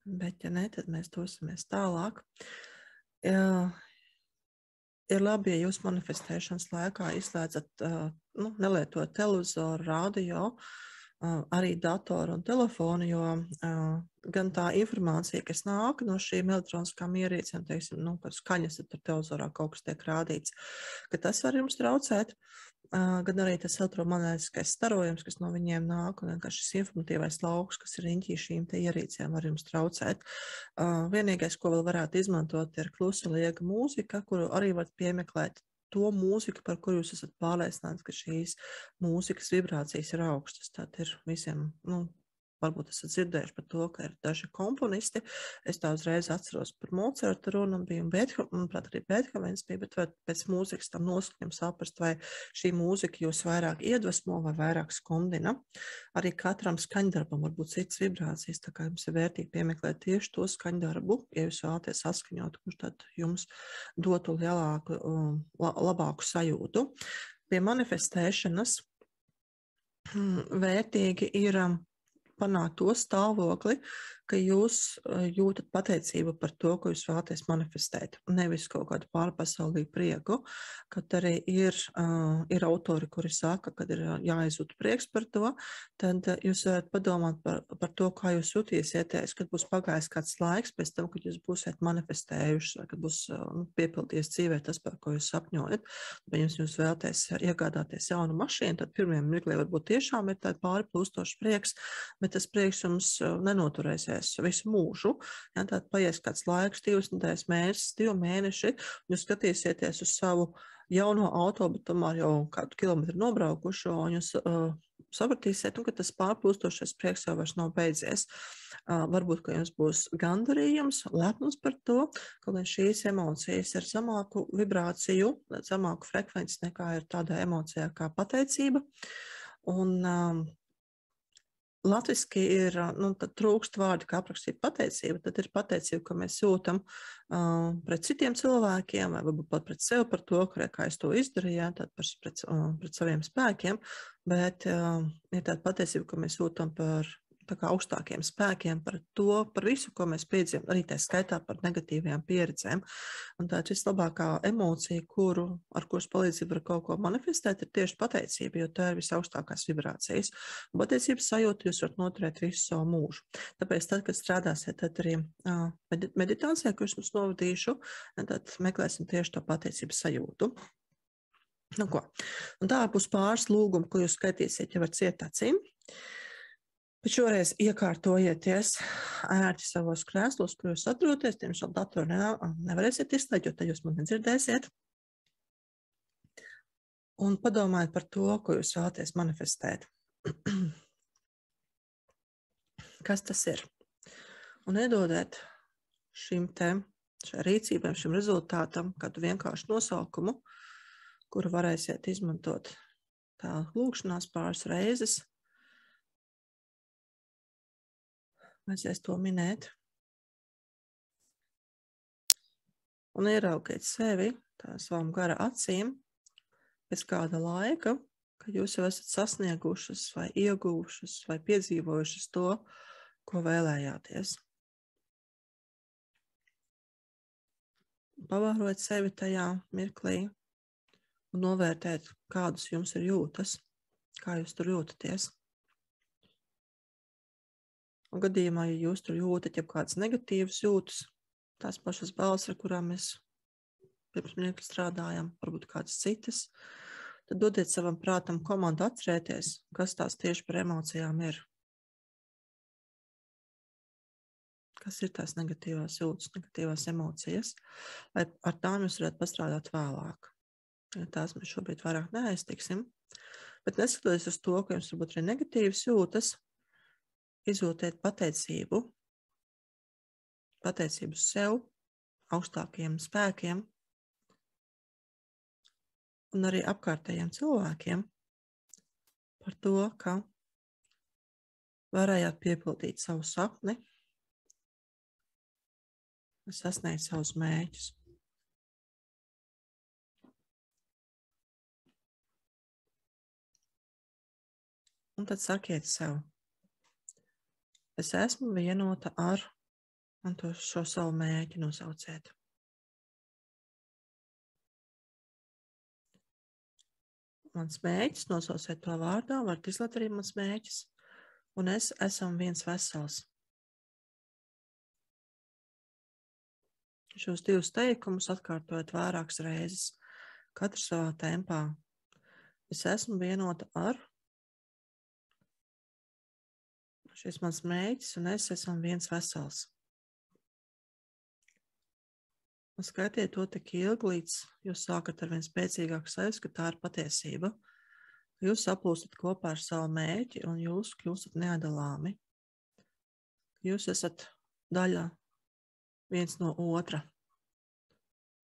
Bet, ja ne, tad mēs dosimies tālāk. Ir labi, ja jūs manifestēšanas laikā izslēdzat, nelietot televizoru, radio, arī datoru un telefonu, jo gan tā informācija, kas nāk no šīm elektroniskām ierīcēm, teiksim, kad skaņas tur televizorā kaut kas tiek rādīts, ka tas var jums traucēt, gan arī tas elektromagnētiskais starojums, kas no viņiem nāk, un vienkārši šis informatīvais lauks, kas ir riņķī šīm te ierīcēm, var jums traucēt. Vienīgais, ko vēl varētu izmantot, ir klusa liega mūzika, kuru arī var piemeklēt to mūziku, par kuru jūs esat pārliecināti, ka šīs mūzikas vibrācijas ir augstas. Tad ir visiem, varbūt esat dzirdējuši par to, ka ir daži komponisti. Es tā uzreiz atceros par Mocarta runu, manuprāt, arī Beethovens bija, bet pēc mūzikas tam noskaņam saprast, vai šī mūzika jūs vairāk iedvesmo vai vairāk skumdina. Arī katram skaņdarbam var būt citas vibrācijas, tā kā jums ir vērtīgi piemeklēt tieši to skaņdarbu, ja jūs vēlaties saskaņot, kurš tad jums dotu lielāku, labāku sajūtu. Pie manifestēšanas vērtīgi ir panākt to stāvokli, ka jūs jūtat pateicību par to, ko jūs vēlaties manifestēt, nevis kaut kādu pārpasaulīgu prieku, kad arī ir autori, kuri saka, kad ir jāizjūt prieks par to, tad jūs varat padomāt par to, kā jūs jutīsieties, kad būs pagājis kāds laiks pēc tam, kad jūs būsiet manifestējuši, vai kad būs piepildījies dzīvē tas, par ko jūs sapņojat. Ja jūs vēlaties iegādāties jaunu mašīnu, tad pirmajā mirklī varbūt tiešām ir tāda pārplūstoša prieks, bet tas prieks jums nenoturēsies visu mūžu. Ja, tad paies kāds laiks, 2 nedēļas mēnesis, 2 mēneši, un jūs skatīsieties uz savu jauno auto, bet tomēr jau kādu kilometru nobraukušo, un jūs sapratīsiet, ka tas pārplūstošais prieks jau vairs nav beidzies. Varbūt, ka jums būs gandarījums, lepnums par to, kaut gan šīs emocijas ir zemāku vibrāciju, zemāku frekvenci nekā ir tādā emocijā kā pateicība. Un latviski ir, tad trūkst vārdi, kā aprakstīt pateicību, tad ir pateicība, ka mēs jūtam pret citiem cilvēkiem, vai varbūt pat pret sevi par to, kā es to izdarīju, tad pret saviem spēkiem, bet ir tāda pateicība, ka mēs jūtam par tā kā augstākiem spēkiem, par to, par visu, ko mēs piedzīvojam, arī tā skaitā par negatīvajām pieredzēm. Un tā vislabākā emocija, ar kuras palīdzību var kaut ko manifestēt, ir tieši pateicība, jo tā ir visaugstākās vibrācijas. Un pateicības sajūtu jūs varat noturēt visu savu mūžu. Tāpēc tad, kad strādāsiet arī meditācijā, ko es jums novadīšu, tad meklēsim tieši to pateicības sajūtu. Nu ko? Un tā būs pāris lūgumu, ko jūs skaitīsiet jau ar cietacīm. Bet šoreiz iekārtojieties ērti savos krēslos, kur jūs atrodaties. Tiemžēl datoru nevarēsiet izslēgt, jo tad jūs man nedzirdēsiet. Un padomājiet par to, ko jūs vēlaties manifestēt. Kas tas ir? Un iedodiet šai rīcībai, šim rezultātam kādu vienkāršu nosaukumu, kuru varēsiet izmantot tā lūkšanās pāris reizes. Vajadzēs to minēt. Un ieraugiet sevi savām gara acīm pēc kāda laika, kad jūs jau esat sasniegušas vai ieguvušas vai piedzīvojušas to, ko vēlējāties. Pavērojiet sevi tajā mirklī un novērtēt, kādas jums ir jūtas, kā jūs tur jūtaties. Un gadījumā, ja jūs tur jūtat jau kādas negatīvas jūtas, tās pašas balss, ar kurām mēs pirms mirkli strādājam, varbūt kādas citas, tad dodiet savam prātam komandu atcerēties, kas tās tieši par emocijām ir. Kas ir tās negatīvās jūtas, negatīvās emocijas, lai ar tām jūs varētu pastrādāt vēlāk. Tās mēs šobrīd vairāk neaiztiksim, bet neskatoties uz to, ka jums varbūt ir negatīvas jūtas, izjūtiet pateicību sev, augstākajiem spēkiem un arī apkārtējiem cilvēkiem par to, ka varējāt piepildīt savu sapni un sasniegt savus mērķus. Un tad sakiet sev: es esmu vienota ar, un šo savu mērķi nosauciet. Mans mērķis, nosauciet to vārdā, varat izlēt arī mans mērķis, un es esam viens vesels. Šos 2 teikumus atkārtojot vairākas reizes, katru savā tempā. Es esmu vienota ar, šis mans mērķis, un es esam viens vesels. Un skaitiet to tik ilgi, līdz jūs sākat ar vien spēcīgāku sajūtu, ka tā ir patiesība. Jūs saplūstat kopā ar savu mērķi, un jūs kļūstat neatdalāmi. Jūs esat daļa viens no otra.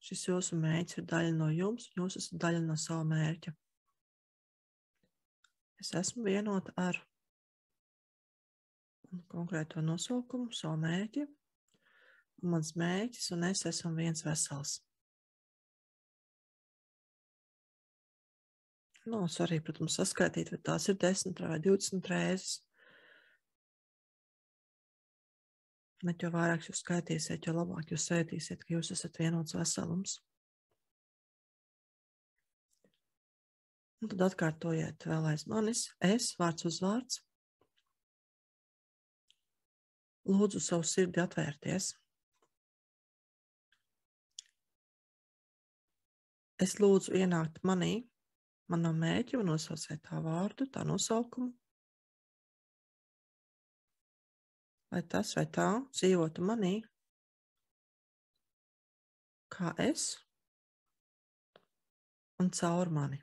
Šis jūsu mērķis ir daļa no jums, jūs esat daļa no sava mērķa. Es esmu vienota ar konkrēto nosaukumu, savu mērķi. Mans mērķis un es esam viens vesels. Arī, protams, saskaitīt, vai tās ir 10 vai 20 reizes. Bet jo vairāk jūs skaitīsiet, jo labāk jūs sajūtīsiet, ka jūs esat vienots veselums. Un tad atkārtojiet vēl aiz manis. Es, vārds uz vārds. Lūdzu savu sirdi atvērties. Es lūdzu ienākt manī, manā mērķi un nosauciet tā vārdu, tā nosaukumu. Lai tas vai tā dzīvotu manī, kā es un caur mani.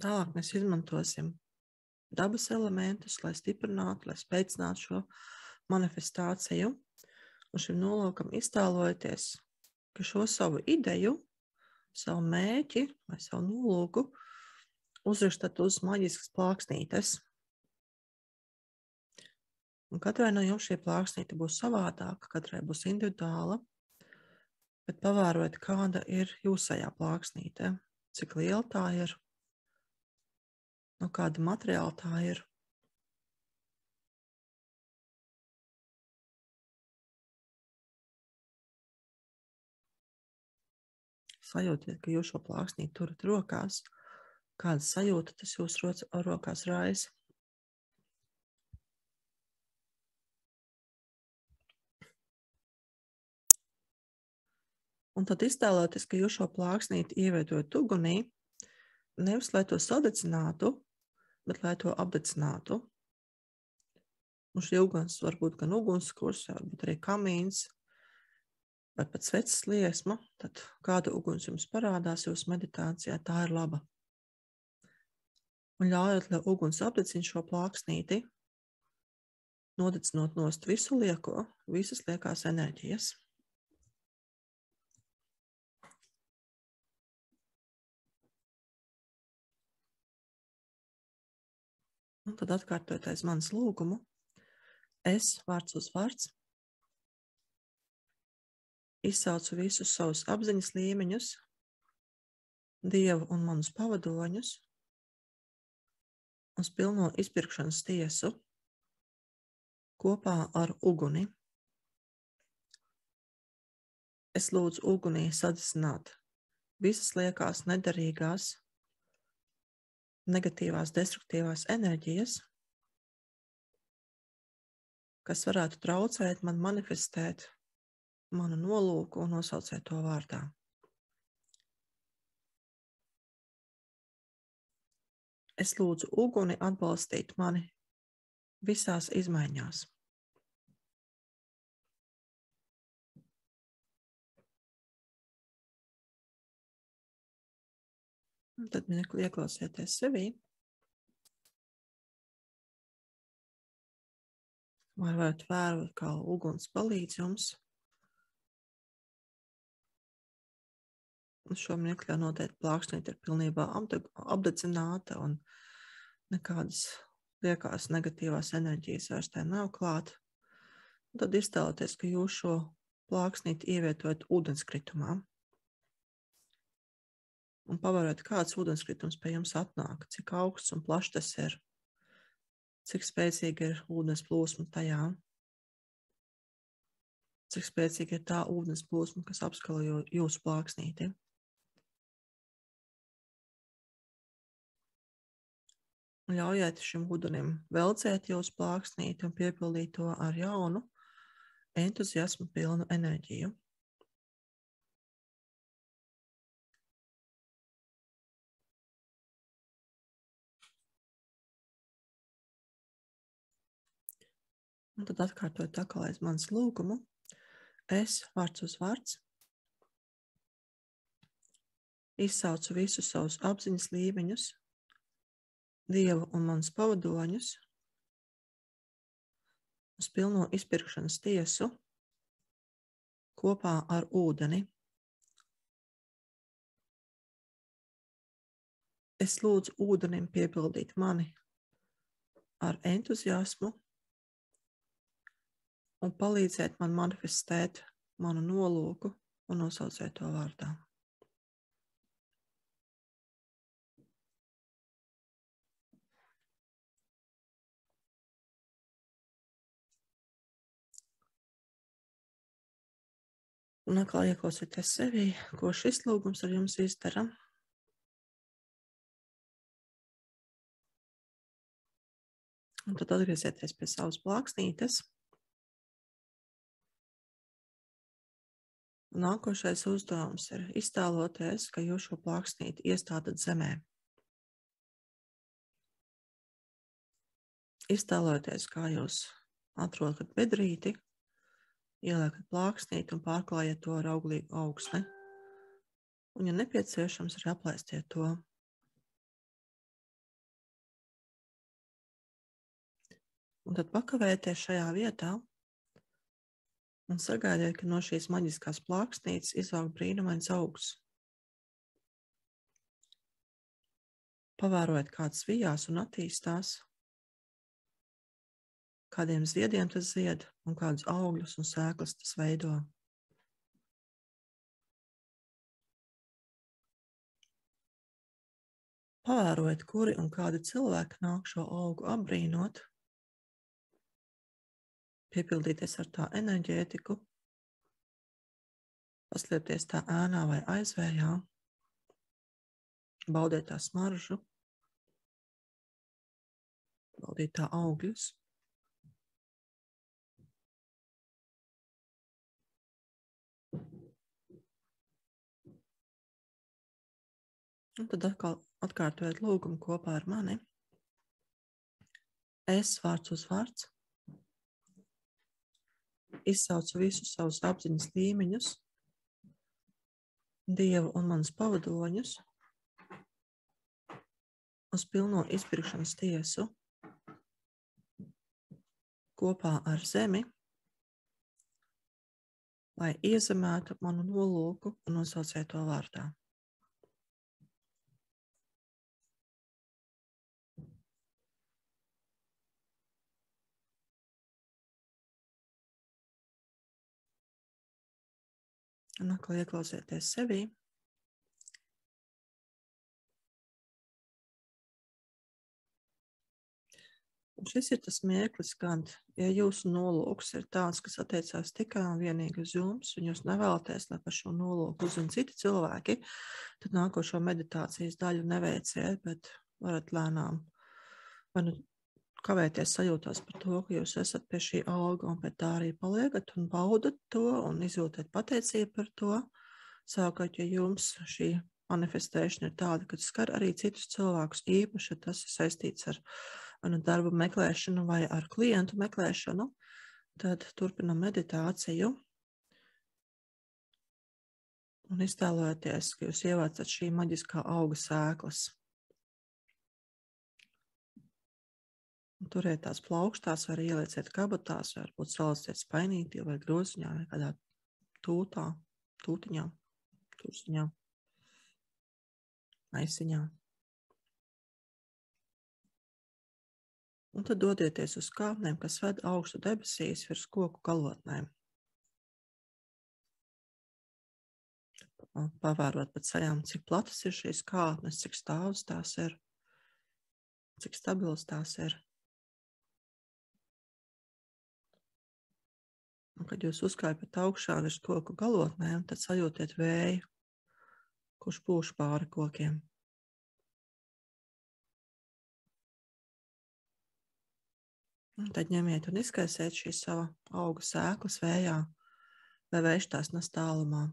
Tālāk mēs izmantosim dabas elementus, lai stiprinātu, lai spēcinātu šo manifestāciju. Un šim nolūkam iztēlojieties, ka šo savu ideju, savu mērķi vai savu nolūku uzrakstat uz maģiskas plāksnītes. Un katrai no jums šī plāksnīte būs savādāka, katrai būs individuāla, bet pavērojiet, kāda ir jūsējā plāksnīte, cik liela tā ir, no kāda materiāla tā ir. Sajūtiet, ka jūs šo plāksnīti turat rokās. Kāda sajūta tas jūs rokās raisa? Un tad iztēloties, ka jūs šo plāksnīti ievietojat ugunī, nevis lai to sadedzinātu, bet lai to apdedzinātu. Un šī uguns var būt gan ugunskurs, varbūt arī kamīns, vai pat sveces liesma. Tad kāda uguns jums parādās jūsu meditācijā, tā ir laba. Un ļaujot, lai uguns apdedzina šo plāksnīti, nodedzinot nost visu lieko, visas liekās enerģijas. Un tad atkārtojot aiz manas lūgumu, es, vārds uz vārds, izsaucu visus savus apziņas līmeņus, Dievu un manus pavadoņus, uz pilno izpirkšanas tiesu kopā ar uguni. Es lūdzu ugunī sadedzināt visas liekās nederīgās, negatīvās, destruktīvās enerģijas, kas varētu traucēt man manifestēt manu nolūku un nosauciet to vārdā. Es lūdzu uguni atbalstīt mani visās izmaiņās. Un tad mirkli ieklausieties sevī. Vai varat vērot, kā uguns palīdz jums. Un šo mirkli noteikti plāksnīte ir pilnībā apdedzināta un nekādas liekās negatīvās enerģijas vairs tā nav klāt. Un tad iztēloties, ka jūs šo plāksnīti ievietojat ūdenskritumā. Un pavērot, kāds ūdenskritums pie jums atnāk, cik augsts un plašs tas ir, cik spēcīga ir ūdens plūsma tajā, cik spēcīga ir tā ūdens plūsma, kas apskalo jūsu plāksnīti. Un ļaujiet šim ūdenim velcēt jūsu plāksnīti un piepildīt to ar jaunu, entuziasmu pilnu enerģiju. Un tad atkārtojot atkal aiz manas lūgumu. Es vārds uz vārds izsaucu visus savus apziņas līmeņus, Dievu un manus pavadoņus uz pilno izpirkšanas tiesu kopā ar ūdeni. Es lūdzu ūdenim piepildīt mani ar entuziasmu un palīdzēt man manifestēt manu nolūku un nosaucēt to vārdā. Un atkal ieklausieties sevī, ko šis lūgums ar jums izdara. Un tad atgriezieties pie savas plāksnītes. Un nākošais uzdevums ir iztēloties, ka jūs šo plāksnīti iestādat zemē. Iztēloties, kā jūs atrodat bedrīti, ieliekat plāksnīti un pārklājiet to ar auglīgu augsni. Un, ja nepieciešams, arī aplaistiet to. Un tad pakavēties šajā vietā un sagaidiet, ka no šīs maģiskās plāksnītes izaug brīnumains augs. Pavērojiet, kāds vijās un attīstās, kādiem ziediem tas zied un kādus augļus un sēklas tas veido. Pavērojiet, kuri un kādi cilvēki nāk šo augu apbrīnot, piepildīties ar tā enerģētiku, paslēpties tā ēnā vai aizvējā, baudiet tā smaržu, baudīt tā augļus. Un tad atkal atkārtojiet lūgumu kopā ar mani. Es vārds uz vārds izsaucu visus savus apziņas līmeņus, Dievu un manus pavadoņus uz pilno izpirkšanas tiesu kopā ar zemi, lai iezemētu manu nolūku un nosaucētu to vārdā. Un atkal ieklausieties sevī. Un šis ir tas mirklis, kad, ja jūsu nolūks ir tāds, kas attiecās tikai un vienīgi uz jums, un jūs nevēlaties, lai par šo nolūku uzzina citi cilvēki, tad nākošo meditācijas daļu neveiciet, bet varat lēnām vai nu kavēties sajūtās par to, ka jūs esat pie šī auga un pie tā arī paliekat un baudat to un izjūtat pateicību par to. Savukārt, ja jums šī manifestēšana ir tāda, ka skar arī citus cilvēkus īpaši, ja tas ir saistīts ar darba meklēšanu vai ar klientu meklēšanu, tad turpinam meditāciju un iztēlojoties, ka jūs ievācat šī maģiskā auga sēklas. Turiet tās plaukstās, vai ielieciet kabatās, vai varbūt saliciet spainītī vai groziņā, vai kādā tūtiņā, maisiņā. Un tad dodieties uz kāpnēm, kas ved augstu debesīs virs koku galotnēm. Pavērot pat sajām, cik platas ir šīs kāpnes, cik stāvas tās ir, cik stabilas tās ir. Un, kad jūs uzkāpjat augšā virs koku galotnēm, tad sajūtiet vēju, kurš pūš pāri kokiem. Un tad ņemiet un izkaisiet šīs sava auga sēklas vējā, lai vējš tās nes tālumā.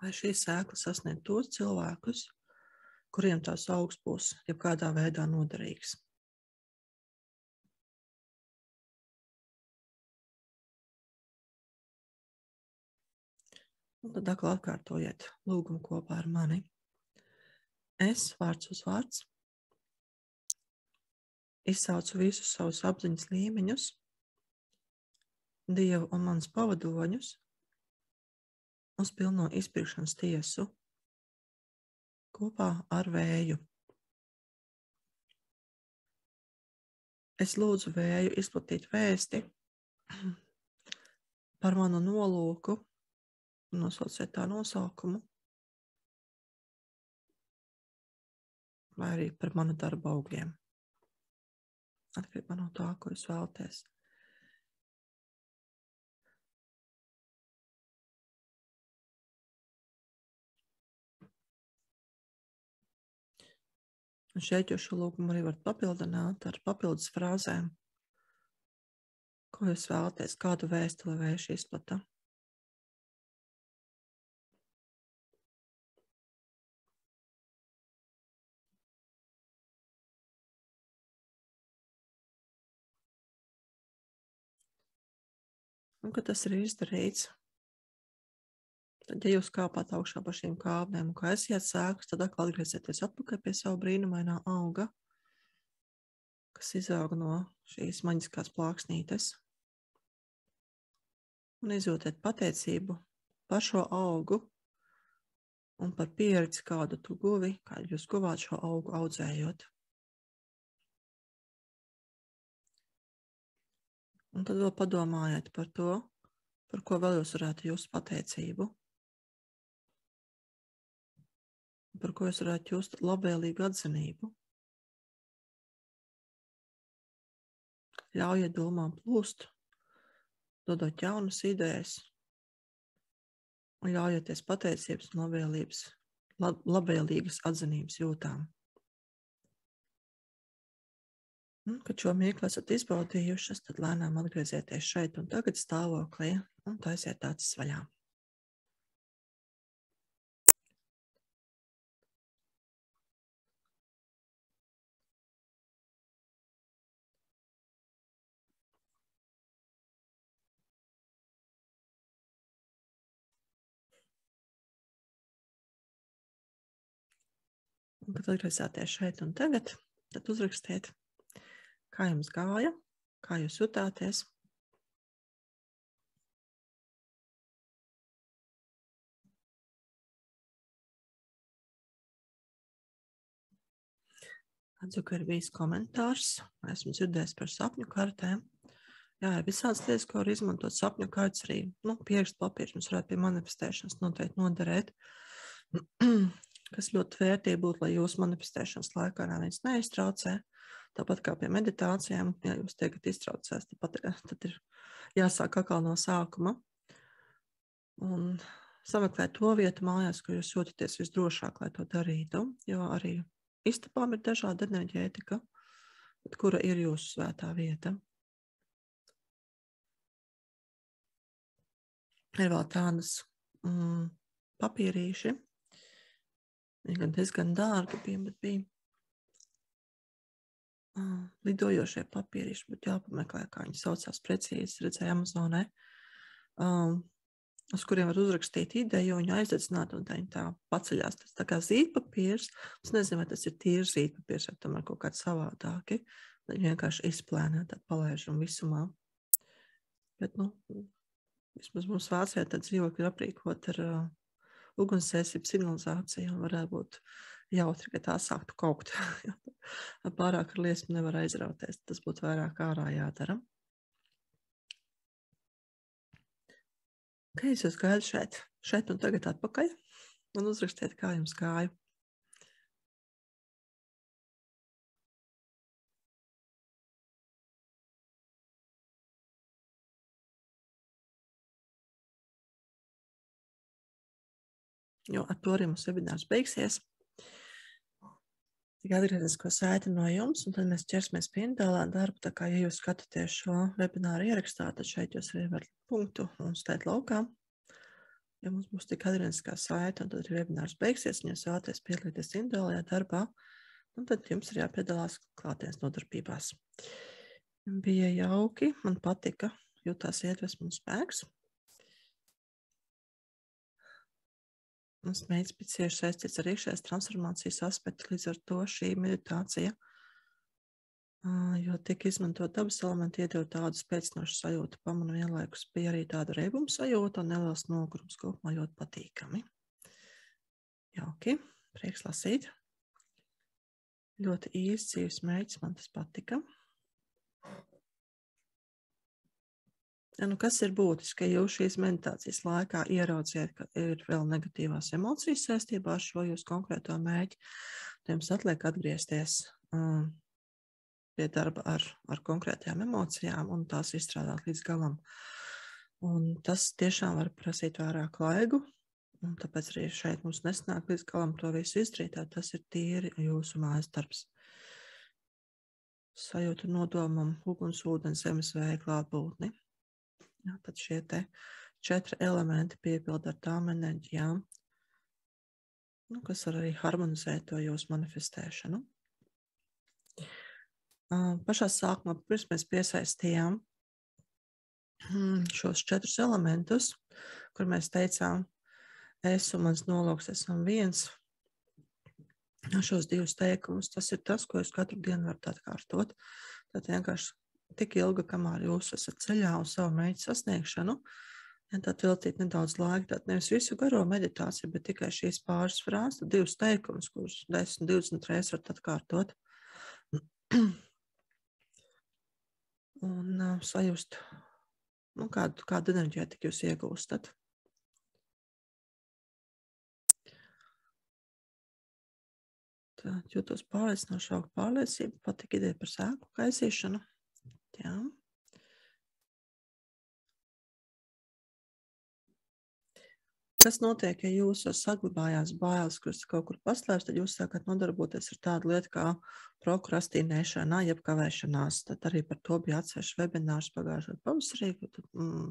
lai šī sēkla sasniegtu tos cilvēkus, kuriem tās augs būs jebkādā veidā noderīgs. Un tad atkal atkārtojiet lūgumu kopā ar mani. Es, vārds uz vārds, izsaucu visus savus apziņas līmeņus, Dievu un manas pavadoņus uz pilno izpirkšanas tiesu kopā ar vēju. Es lūdzu vēju izplatīt vēsti par manu nolūku, nosauciet tā nosaukumu, vai arī par manu darba augļiem. Atkarībā no tā, ko jūs vēlaties. Un šeit jūs šo lūgumu arī varat papildināt ar papildus frāzēm, ko jūs vēlaties, kādu vēstu, lai vējš izplata. Un, kad tas ir izdarīts, tad, ja jūs kāpāt augšā pa šīm kāpnēm un kaisiet sēklas, tad atkal atgriezieties atpakaļ pie savu brīnumainā auga, kas izaug no šīs maģiskās plāksnītes. Un izjūtiet pateicību par šo augu un par pieredzi, kādu tu guvi, kādu jūs guvāt šo augu audzējot. Un tad vēl padomājiet par to, par ko vēl jūs varētu just pateicību. Par ko jūs varētu just labvēlīgu atzinību. Ļaujiet domām plūst, dodot jaunas idejas un ļaujieties pateicības un labvēlīgas atzinības jūtām. Un, kad šo mirkli esat izbaudījušas, tad lēnām atgriezieties šeit un tagad stāvoklī un taisiet acis vaļā. Un, kad atgriezāties šeit un tagad, tad uzrakstiet, kā jums gāja, kā jūs jutāties. Redzu, ka ir bijis komentārs. Esmu dzirdējis par sapņu kartēm. Jā, ir visādas lietas, ko var izmantot sapņu kartes arī. Pierakstu papīrs mums varētu pie manifestēšanas noteikti noderēt. Kas ļoti vērtīgi būtu, lai jūsu manifestēšanas laikā neviens neiztraucē. Tāpat kā pie meditācijām, ja jūs tiekat iztraucēs, tad ir jāsāk atkal no sākuma. Un sameklēt to vietu mājās, kur jūs jūtaties visdrošāk, lai to darītu, jo arī istabām ir dažāda enerģētika, bet kura ir jūsu svētā vieta. Ir vēl tādas papīrīši. Viņi gan diezgan dārgi bija, bet bija lidojošie papīrīši, bet jāpameklē, kā viņi saucās precīzi, redzēja Amazonē, uz kuriem var uzrakstīt ideju, viņu aizdedzināt, un tā paceļās. Tas tā kā zīdpapīrs, es nezinu, vai tas ir tīrs zīdpapīrs, vai tomēr kaut kāds savādāki, viņi vienkārši izplēnē, tad palaižam visumā. Bet, vismaz mums Vācijā tad dzīvokļi ir aprīkot ar ugunsdzēsību signalizāciju, un varētu būt jautri, ka tā sāktu kaukt. Pārāk ar liesmu nevar aizrauties, tas būtu vairāk ārā jādara. Kā es jūs gaidu šeit un tagad atpakaļ, un uzrakstiet, kā jums gāja. Jo ar to arī mums webinārs beigsies. Tik atgriezisko saiti no jums, un tad mēs ķersimies pie individuālā darba. Tā kā, ja jūs skatāties šo webināru ierakstā, tad šeit jūs arī varat punktu un stēt laukā. Ja mums būs tik adrenaliskā saite, un tad arī webinārs beigsies, un jūs vēlaties piedalīties individuālajā darbā, un tad jums ir jāpiedalās klātienes nodarbībās. Bija jauki, man patika, jūtās iedvesma un spēks. Mums mērķis bija cieši saistīts ar iekšējās transformācijas aspektu, līdz ar to šī meditācija, jo tika izmantot dabas elementi, iedod tādu spēcinošu sajūtu, pamanu vienlaikus bija arī tāda reibuma sajūta un neliels nogurums, kopumā ļoti patīkami. Jauki, prieks lasīt. Ļoti īsts dzīves mērķis, man tas patika. Kas ir būtiski, ja jūs šīs meditācijas laikā ieraudziet, ka ir vēl negatīvās emocijas saistībā ar šo jūs konkrēto mērķi, tad jums atliek atgriezties pie darba ar konkrētajām emocijām un tās izstrādāt līdz galam. Un tas tiešām var prasīt vairāk laiku, un tāpēc arī šeit mums nesnāk līdz galam to visu izdarīt, tas ir tīri jūsu mājas darbs. Sajūta nodomam, uguns, ūdens, zemes vēja klātbūtni. Jā, tad šie te 4 elementi piepild ar tām enerģijām, kas var arī harmonizēt to jūsu manifestēšanu. Pašā sākumā, pirms mēs piesaistījām šos 4 elementus, kur mēs teicām, es un mans nolūks esam viens, šos 2 teikumus, tas ir tas, ko jūs katru dienu varat atkārtot. Tad vienkārši tik ilgi, kamēr jūs esat ceļā uz savu mērķu sasniegšanu, tad veltīt nedaudz laika, tad nevis visu garo meditāciju, bet tikai šīs pāris frāzes, 2 teikumus, kurus 10, 20 reizes varat atkārtot. Un sajust, kādu enerģētiku jūs iegūstat. Tad jūtos pārliecinoši augt pārliecību, patika ideja par sēklu kaisīšanu. Jā. Kas notiek, ja jūs saglabājās bailes, kuras kaut kur paslēpst, tad jūs sākat nodarboties ar tādu lietu kā prokrastinēšana, jeb kavēšanās. Tad arī par to bija atsevišķs webinārs pagājušajā pavasarī,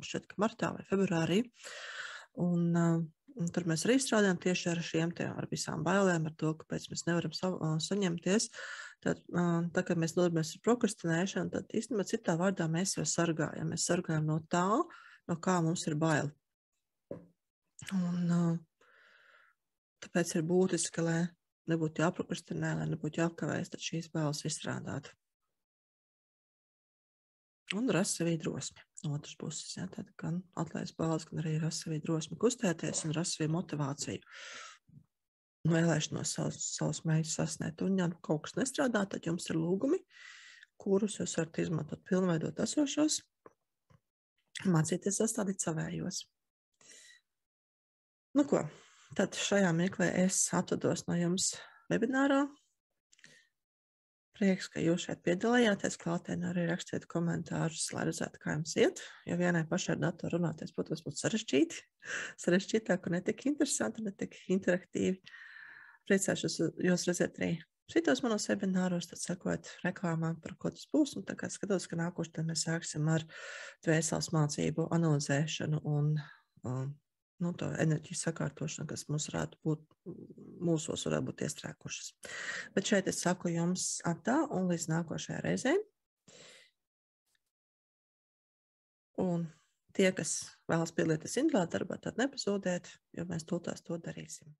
šķiet, ka martā vai februārī. Un tur mēs arī strādājam tieši ar šiem te, ar visām bailēm, ar to, kāpēc mēs nevaram saņemties. Tad, kad mēs nodarbojamies ar prokrastinēšanu, tad īstenībā citā vārdā mēs jau sargājam. Mēs sargājam no tā, no kā mums ir baili. Un tāpēc ir būtiski, lai nebūtu jāprokrastinē, lai nebūtu jāapkavējas, tad šīs bailes izstrādāt. Un rast sevī drosmi no otras puses. Ja, tad gan atlaist bailes, gan arī rast sevī drosmi kustēties un rast sevī motivāciju. Vēlēšanos savus mērķus sasniegt. Un ja kaut kas nestrādā, tad jums ir lūgumi, kurus jūs varat izmantot, pilnveidot esošos, mācīties sastādīt savējos. Ko, tad šajā mirklī es atvados no jums webinārā. Prieks, ka jūs šeit piedalījāties, klātienē arī rakstiet komentārus, lai redzētu, kā jums iet, jo vienai pašai ar datoru runāties, protams, būtu sarežģīti, sarežģītāk un netik interesanti, netik interaktīvi. Priecāšos jūs redzēt arī citos manos webināros, tad sekot reklāmām, par ko tas būs, un tagad skatos, ka nākoši tad mēs sāksim ar dvēseles mācību analizēšanu un to enerģiju sakārtošanu, kas mums varētu būt, mūsos varētu būt iestrēkušas. Bet šeit es saku jums atā un līdz nākošajai reizei. Un tie, kas vēlas piedalīties individuālā darbā, tad nepazūdiet, jo mēs tūlīt to darīsim.